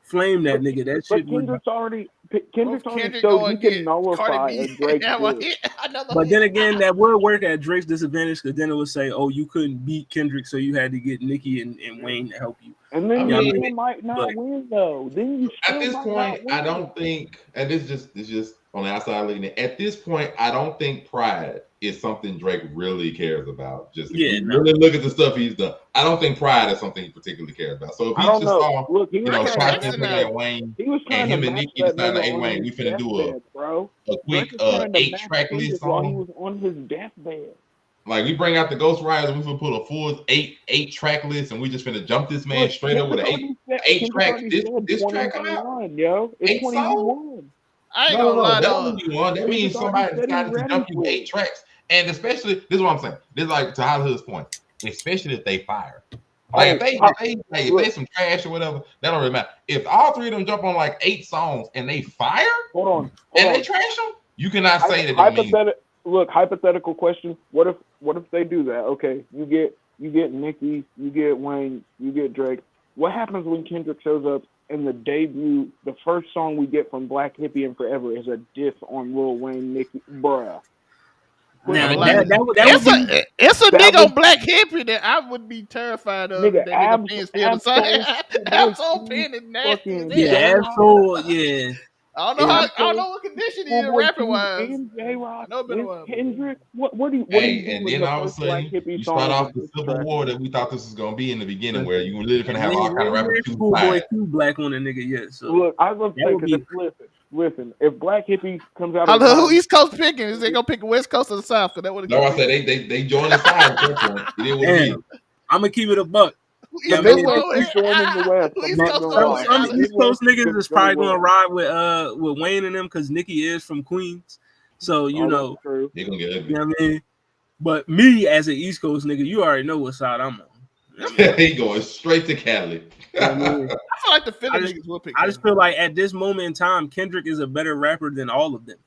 flamed that nigga, that But shit would. Kendrick's already Kendrick showed go he and can get nullify Cardi a B. Drake's Have a diss. hit. Another But hit. then again, that would work at Drake's disadvantage because then it would say, "Oh, you couldn't beat Kendrick, so you had to get Nicki and Wayne to help you." And then I you mean, still might not but- win though. Then you At still this might point, not win. I don't think, and it's just on the outside looking at. At this point, I don't think pride is something Drake really cares about. Just if Yeah, we no. really look at the stuff he's done, I don't think pride is something he particularly cares about. So if I he don't just know. saw, Look, he you was know, trying Sparky to and match Peggy that. and Wayne, He was trying and to him and match Nicki that decided, nigga hey on Wayne, we his finna do deathbed, bro. a Drake quick was trying to match 8-track list Kendrick while he song. was on his deathbed. Like we bring out the Ghost Riders, and we finna put a full eight track list, and we just finna jump this man Look, straight up with an eight Kendrick track. already This said track come out 2021, yo. It's 8 songs. 2021. I ain't No, gonna lie that though. don't mean one. That Kendrick means already somebody said he's decided to ready jump you for 8 it. tracks. And especially, this is what I'm saying. This is like to Hollywood's point. Especially if they fire. Like if they some trash or whatever, that don't really matter. If all three of them jump on like 8 songs and they fire Hold and on. they trash them, you cannot say that it means. Look, hypothetical question. What if they do that? Okay, you get Nicki, you get Wayne, you get Drake. What happens when Kendrick shows up and the first song we get from Black Hippie and Forever is a diss on Lil Wayne, Nicki, bruh? Now, I mean, that would be. It's a that nigga would- on Black Hippie that I would be terrified of. Nigga, That nigga pen still the same. Absol pen is nasty as Yeah, hell. absolutely. Yeah. I don't know what condition he is rapping wise. And J-Rock I know it's been a while. and Kendrick. What do you Hey, do and when then the all of a first Black sudden, Hippie you song start is off a the diss Civil track? War that we thought this was gonna be in the beginning, where you literally gonna have all kind of rappers choose Schoolboy sides. Q black on a nigga yet. So Look, I was gonna that say would be. because listen, if Black Hippie comes out of the Who bottom, East Coast picking? Is they gonna pick the West Coast or the South? Because that would No, I said they joined the side at that point. It is what it is. Damn, I'm gonna keep it a buck. the I mean, Midwest is joining the West. I'm East not Coast gonna going lie. some South. East Coast niggas is probably gonna ride. ride with Wayne and them because Nicki is from Queens. So you know, True. They're gonna get you ugly. know what I mean. But me as an East Coast nigga, you already know what side I'm on. You know what I mean? He going straight to Cali. I mean, I feel like the Philly niggas will pick. I just feel like at this moment in time, Kendrick is a better rapper than all of them.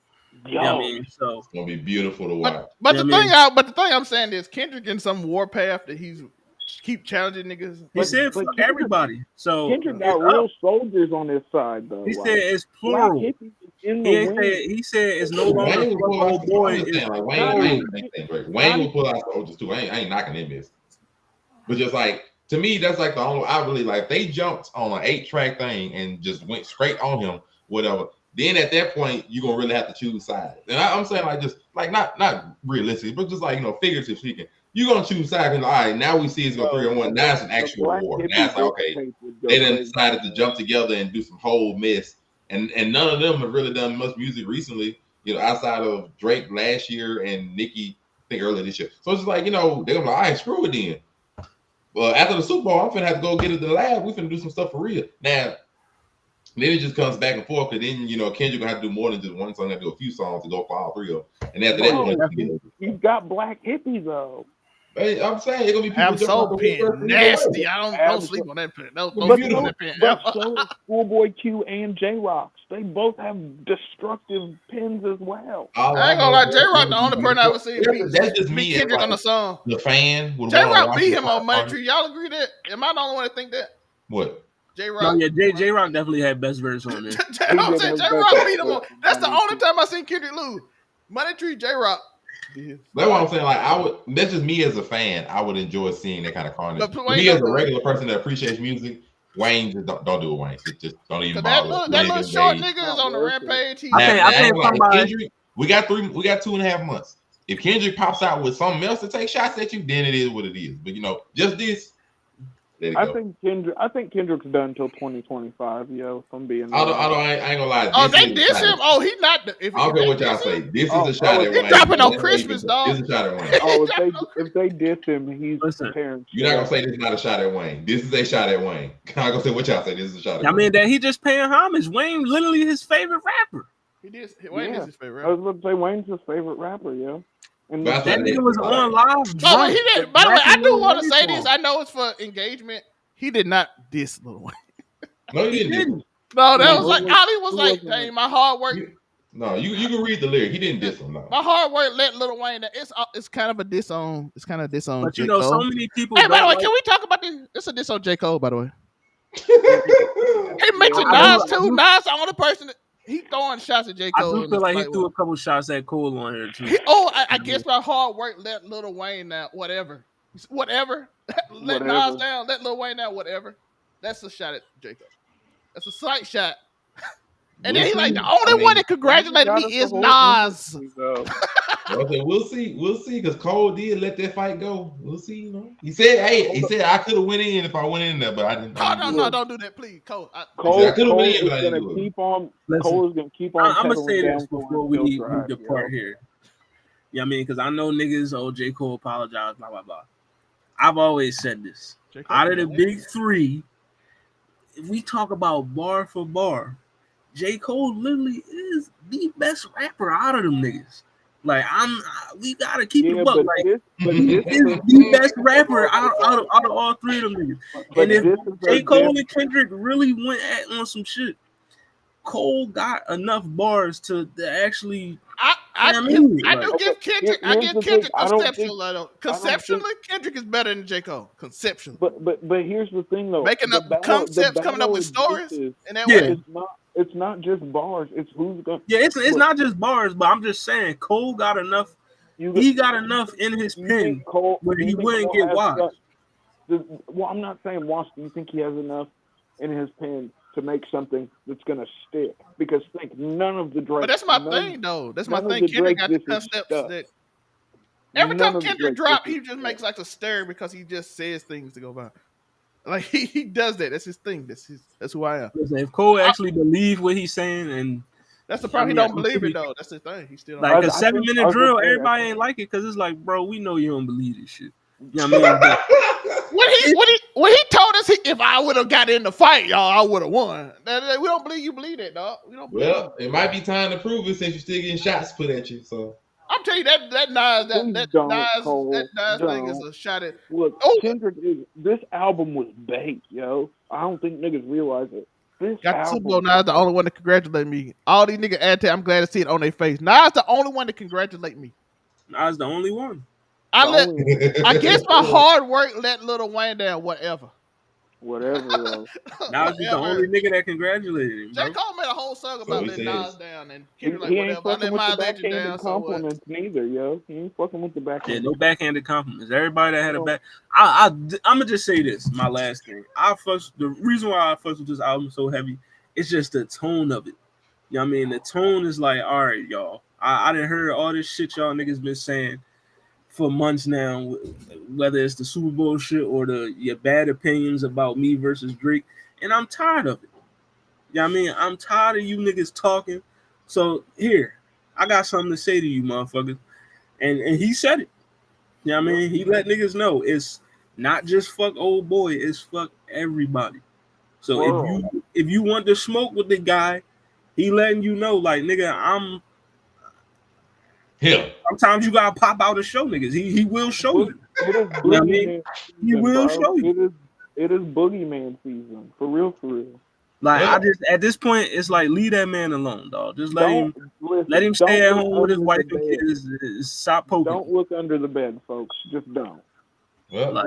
Yo, You know what I mean? So It's gonna be beautiful to watch. But Yeah, the thing I'm saying is Kendrick in some warpath that he's keep challenging niggas. he said for Kendrick- everybody. So Kendrick got it's real up. soldiers on his side though. He Like, said it's Black plural. Hippie is in He the ain't win. said. He said it's no longer Wayne fuck will pull out old some, boy. I'm just It's saying, like not Wayne even- ain't saying great. Wayne will pull out soldiers too. I ain't knocking him this. But just like to me, that's like the only I really like. If they jumped on an 8-track thing and just went straight on him, whatever. Then at that point, you're gonna really have to choose sides. And I'm saying like just like not realistic, but just like figurative speaking, you're gonna choose sides. And all right, now we see it's going 3-on-1. Now it's an actual Black war. Hippie Now it's like okay, tape would go they done crazy. decided to jump together and do some whole mess. And none of them have really done much music recently, outside of Drake last year and Nicki, I think earlier this year. So it's just like, they're gonna be like, all right, screw it then. Well, after the Super Bowl, I'm finna have to go get it to the lab. We finna do some stuff for real. Now, then it just comes back and forth, because then, Kendrick gonna have to do more than just one song, have to do a few songs to go for all 3 of them. And after that, He's got Black Hippie though. hey, I'm saying it's gonna be people I'm so jumping pen on the nasty. I don't sleep on that pen. Don't sleep on that pen. But so is Schoolboy Q and J-Rocks. They both have destructive pens as well. I ain't gonna lie, J-Rock the only person I ever seen That's just beat me Kendrick as on the song. the fan. J-Rock beat him on Money Tree. Y'all agree that? Am I the only one that think that? What? J-Rock. No, yeah, J-Rock definitely had best verse on there. I'm saying J-Rock beat him on. That's the only time I seen Kendrick lose. Money Tree, J-Rock. That's what I'm saying. Like that's just me as a fan. I would enjoy seeing that kind of carnage. But Me as a regular person that appreciates music, Wayne just don't do it. Wayne, just don't even bother. That little short nigga is on the rampage. I think somebody. Kendrick, we got 2.5 months. If Kendrick pops out with something else to take shots at you, then it is what it is. But just this, Let it I go. think Kendrick's done until 2025, yo. If I'm being Although honest. I ain't gonna lie. Oh, This they is a diss shot him. at, Oh, he not. If I don't care they what y'all diss say. him, This is Oh, a shot at if he Wayne. dropping on That's what you Christmas, can say. dog. This is a shot at Wayne. if they diss him, he's Listen, preparing. You're not gonna say this is not a shot at Wayne. This is a shot at Wayne. I'm not gonna say what y'all say. This is a shot at I Wayne. mean that he just paying homage. Wayne literally his favorite rapper. He did. Wayne is his favorite I rapper. was about to say Wayne's his favorite rapper, yo. And But That that's nigga was not on live Oh, drunk. but he did. By the way, I rapping do Lil want to Wayne say this. song. I know it's for engagement. He did not diss Lil Wayne. No, you He didn't. didn't. No, that No, was like Lil- Ali was Lil like, wasn't "Dang, it. my hard work, No, you can read the lyric. He didn't diss him. No. my hard work let Lil Wayne." It's kind of a diss on. It's kind of a diss on But J. you know, so Cole. many people Hey, by the don't way, like. can we talk about this? It's a diss on J. Cole, by the way. Yeah, He mentioned I Nas do- I too. do- Nas the only person that he throwing shots at J. I Cole. do in feel the like he fight threw with a couple shots at Cole on here too. him. I guess my hard work let Lil Wayne down. Whatever. Whatever. Let Nas Whatever. down. Let Lil Wayne down. Whatever. That's a shot at J. Cole. That's a slight shot. And then he like the only one that congratulated me is Nas. Okay, we'll see. We'll see, because Cole did let that fight go. We'll see. You know, he said, "Hey, I could have went in if I went in there, but I didn't." No, don't do that, please, Cole. Cole I could've Cole went is in, but I didn't gonna do it. keep on. Listen, Cole is gonna keep on. I'm gonna say pedaling this down before until we drive, depart yo. here. Yeah, I mean, because I know niggas, J. Cole apologized, blah blah blah. I've always said this. Out of the big three, if we talk about bar for bar, J. Cole literally is the best rapper out of them niggas. Like we gotta keep it buck. Like he is the best rapper out of all three of them niggas. And if J. Cole and Kendrick really went on some shit, Cole got enough bars to actually. I do give Kendrick. I give Kendrick conceptually. Conceptually, Kendrick is better than J. Cole. Conceptually, but here's the thing though. Making up concepts, coming up with stories, and that way. It's not just bars. It's who's going. Yeah, it's not just bars, but I'm just saying Cole got enough. He got enough in his pen where he wouldn't get washed. Well, I'm not saying washed. Do you think he has enough in his pen to make something that's gonna stick? Because think none of the Drake. But that's my thing, though. That's my thing. Kendrick got the concepts that. Every time Kendrick drop, he just makes like a stir because he just says things to go by. Like he does that. That's his thing. That's who I am. Listen, if Cole actually believe what he's saying, and that's the problem. He don't believe it though. That's the thing. He still don't like a 7-minute drill. Everybody ain't like it because it's like, bro, we know you don't believe this shit. You know what I mean? When he told us if I would have got in the fight, y'all, I would have won. We don't believe you believe that, dog. We don't. Well, it might be time to prove it since you're still getting shots put at you. So I'm telling you that Nas thing is a shot at. Look, Kendrick this album was bait, yo. I don't think niggas realize it. Got to know Nas the only one to congratulate me. All these niggas I'm glad to see it on their face. Nas the only one to congratulate me. Nas the only one. I guess my hard work let Lil Wayne down. Whatever. Though. Nas is the only nigga that congratulated him. J. Cole made a whole song about letting Nas down, and Kendrick like, he whatever. ain't fucking with the backhanded compliments neither, yo. He ain't fucking with the backhanded. Yeah, no backhanded compliments. Everybody that had a back. I'm gonna just say this. My last thing. The reason why I fuss with this album so heavy, it's just the tone of it. You know what I mean? The tone is like, all right, y'all. I done heard all this shit y'all niggas been saying for months now, whether it's the Super Bowl shit or your bad opinions about me versus Drake, and I'm tired of it. You know what I mean? I'm tired of you niggas talking. So here, I got something to say to you, motherfuckers. And he said it. You know what I mean? He let niggas know it's not just fuck old boy, it's fuck everybody. So if you want to smoke with the guy, he letting you know, like, nigga, I'm here. Sometimes you gotta pop out and show niggas. He will show you. It is You know what I mean? He will show you. It is boogeyman season. For real, for real. Like I just at this point, it's like leave that man alone, dog. Just let him stay at home with his wife and kids. Stop poking. Don't look under the bed, folks. Just don't. Well,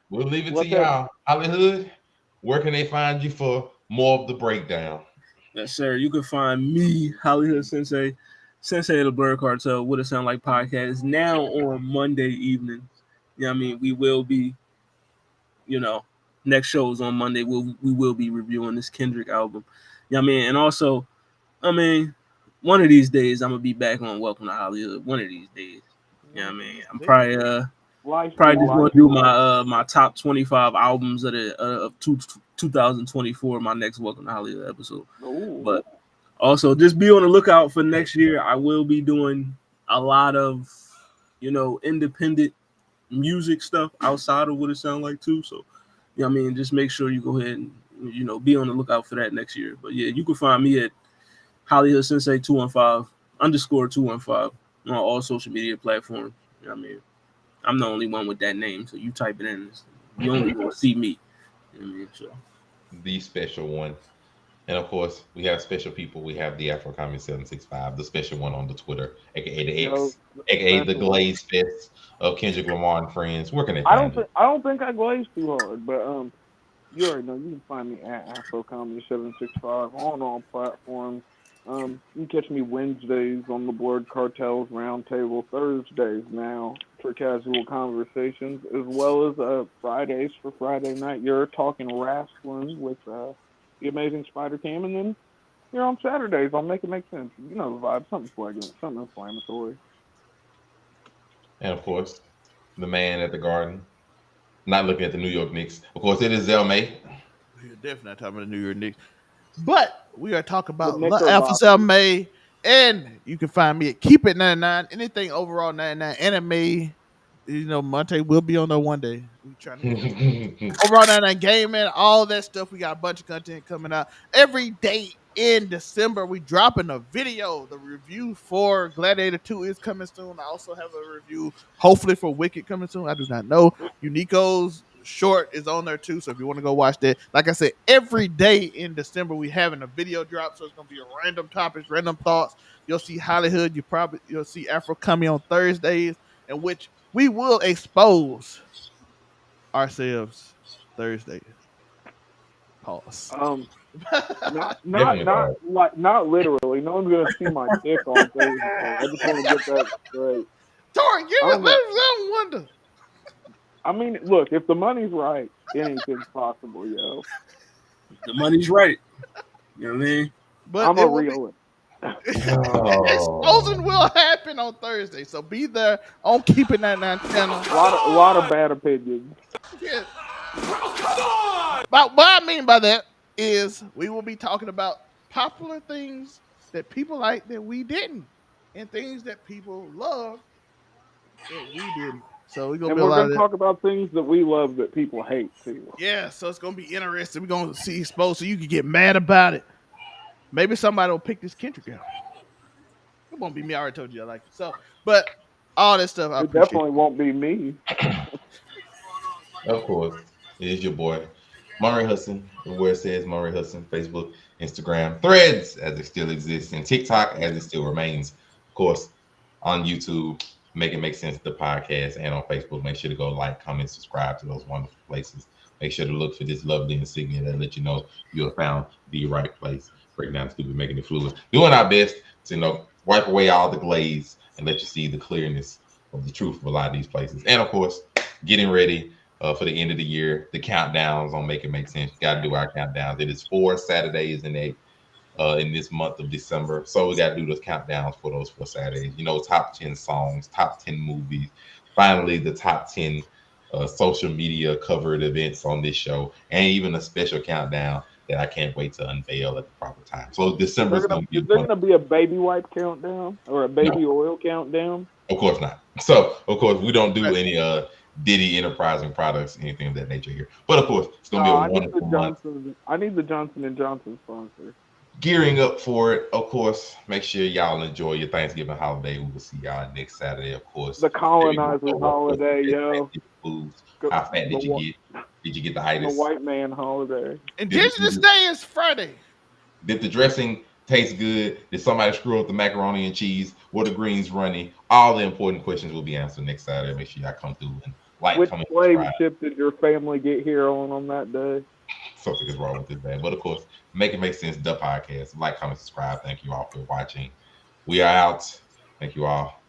we'll leave it to y'all. Hollywood, where can they find you for more of the breakdown? Yes, sir. You can find me, Hollywood Sensei of the Blur Cartel, What It Sound Like podcast, now on Monday evenings. You know what I mean? We will be, next shows on Monday. We will be reviewing this Kendrick album. You know what I mean? And also, one of these days I'm gonna be back on Welcome to Hollywood. One of these days. You know what I mean? I'm probably Life Probably be just gonna life. do my top 25 albums of 2024. My next Welcome to Hollywood episode, Ooh. but also just be on the lookout for next year. I will be doing a lot of independent music stuff outside of what it sounds like too. So I mean, just make sure you go ahead and be on the lookout for that next year. But yeah, you can find me at Hollywood Sensei 215_215 on all social media platforms. I mean, I'm the only one with that name, so you type it in, you only gonna see me. I mean, so The special one. And of course, we have special people. We have the Afro Commie 765, the special one on the Twitter, aka the Yo, X, aka the special. Glaze Fest of Kendrick Lamar and friends. Where can they I find don't you? think I don't think I glazed too hard, but you already know you can find me at Afro Comedy 765 on all platforms. You can catch me Wednesdays on the Blurred Cartels Roundtable, Thursdays now for casual conversations, as well as Fridays for Friday night. You're talking wrestling with the amazing Spider Cam, and then you're on Saturdays. I'll make it make sense. You know the vibe, something flagrant, something inflammatory. And of course, the man at the Garden, not looking at the New York Knicks. Of course, it is Zelmay. We're definitely not talking about the New York Knicks. But we are talking The about La Alpha Knickerbockers. May. And you can find me at Keep It 99. Anything overall 99 anime. Monte will be on there one day. We trying to get overall 99 gaming, all that stuff. We got a bunch of content coming out every day in December. We dropping a video. The review for Gladiator 2 is coming soon. I also have a review, hopefully, for Wicked coming soon. I do not know. Unico's short is on there too. So if you want to go watch that, like I said, every day in December we having a video drop. So it's gonna be a random topics, random thoughts. You'll see Hollywood. You'll see Afro coming on Thursdays, in which we will expose ourselves Thursday. Pause. Definitely hard. Not literally. No one's gonna see my dick on Thursday. I just want to get that straight. Tori, give I it. don't know. Let us wonder. I mean, look, if the money's right, anything's possible, yo. the money's right. You know what I mean? But I'm it a will be, realist. exposing will happen on Thursday. So be there on Keeping That 9 channel. A lot of bad opinions. Yeah. But what I mean by that is we will be talking about popular things that people like that we didn't, and things that people love that we didn't. So we're gonna And be a we're lot of gonna that. talk about things that we love that people hate too. Yeah, so it's gonna be interesting. We're gonna see exposed so you can get mad about it. Maybe somebody will pick this Kendrick out. It won't be me. I already told you I like it. So, but all that stuff, I It appreciate. definitely won't be me. Of course, it is your boy, Murray Hudson, where it says Murray Hudson, Facebook, Instagram, Threads, as it still exists, and TikTok, as it still remains. Of course, on YouTube, Make It Make Sense, the podcast, and on Facebook. Make sure to go like, comment, subscribe to those wonderful places. Make sure to look for this lovely insignia that let you know you have found the right place. Breaking down stupid, making it foolish. Doing our best to, wipe away all the glaze and let you see the clearness of the truth of a lot of these places. And of course, getting ready for the end of the year, the countdowns on Make It Make Sense. Got to do our countdowns. It is 4 Saturdays in this month of December, so we got to do those countdowns for those 4 Saturdays. Top 10 songs, top 10 movies. Finally, the top 10 social media covered events on this show, and even a special countdown that I can't wait to unveil at the proper time. So December is going to be. Is there gonna be a baby wipe countdown or a baby oil countdown? Of course not. So of course we don't do any Diddy enterprising products, anything of that nature here. But of course, it's gonna be a wonderful month. I need the Johnson & Johnson sponsor. Gearing up for it, of course. Make sure y'all enjoy your Thanksgiving holiday. We will see y'all next Saturday, of course. The colonizers holiday, yo. Foods. How fat did you get? Did you get the itis? The white man holiday. Indigenous Day is Friday. Did the dressing taste good? Did somebody screw up the macaroni and cheese? Were the greens runny? All the important questions will be answered next Saturday. Make sure y'all come through and like, Which comment, slave subscribe. ship did your family get here on that day? Something is wrong with this man. But of course, Make It Make Sense, the podcast. Like, comment, subscribe. Thank you all for watching. We are out. Thank you all.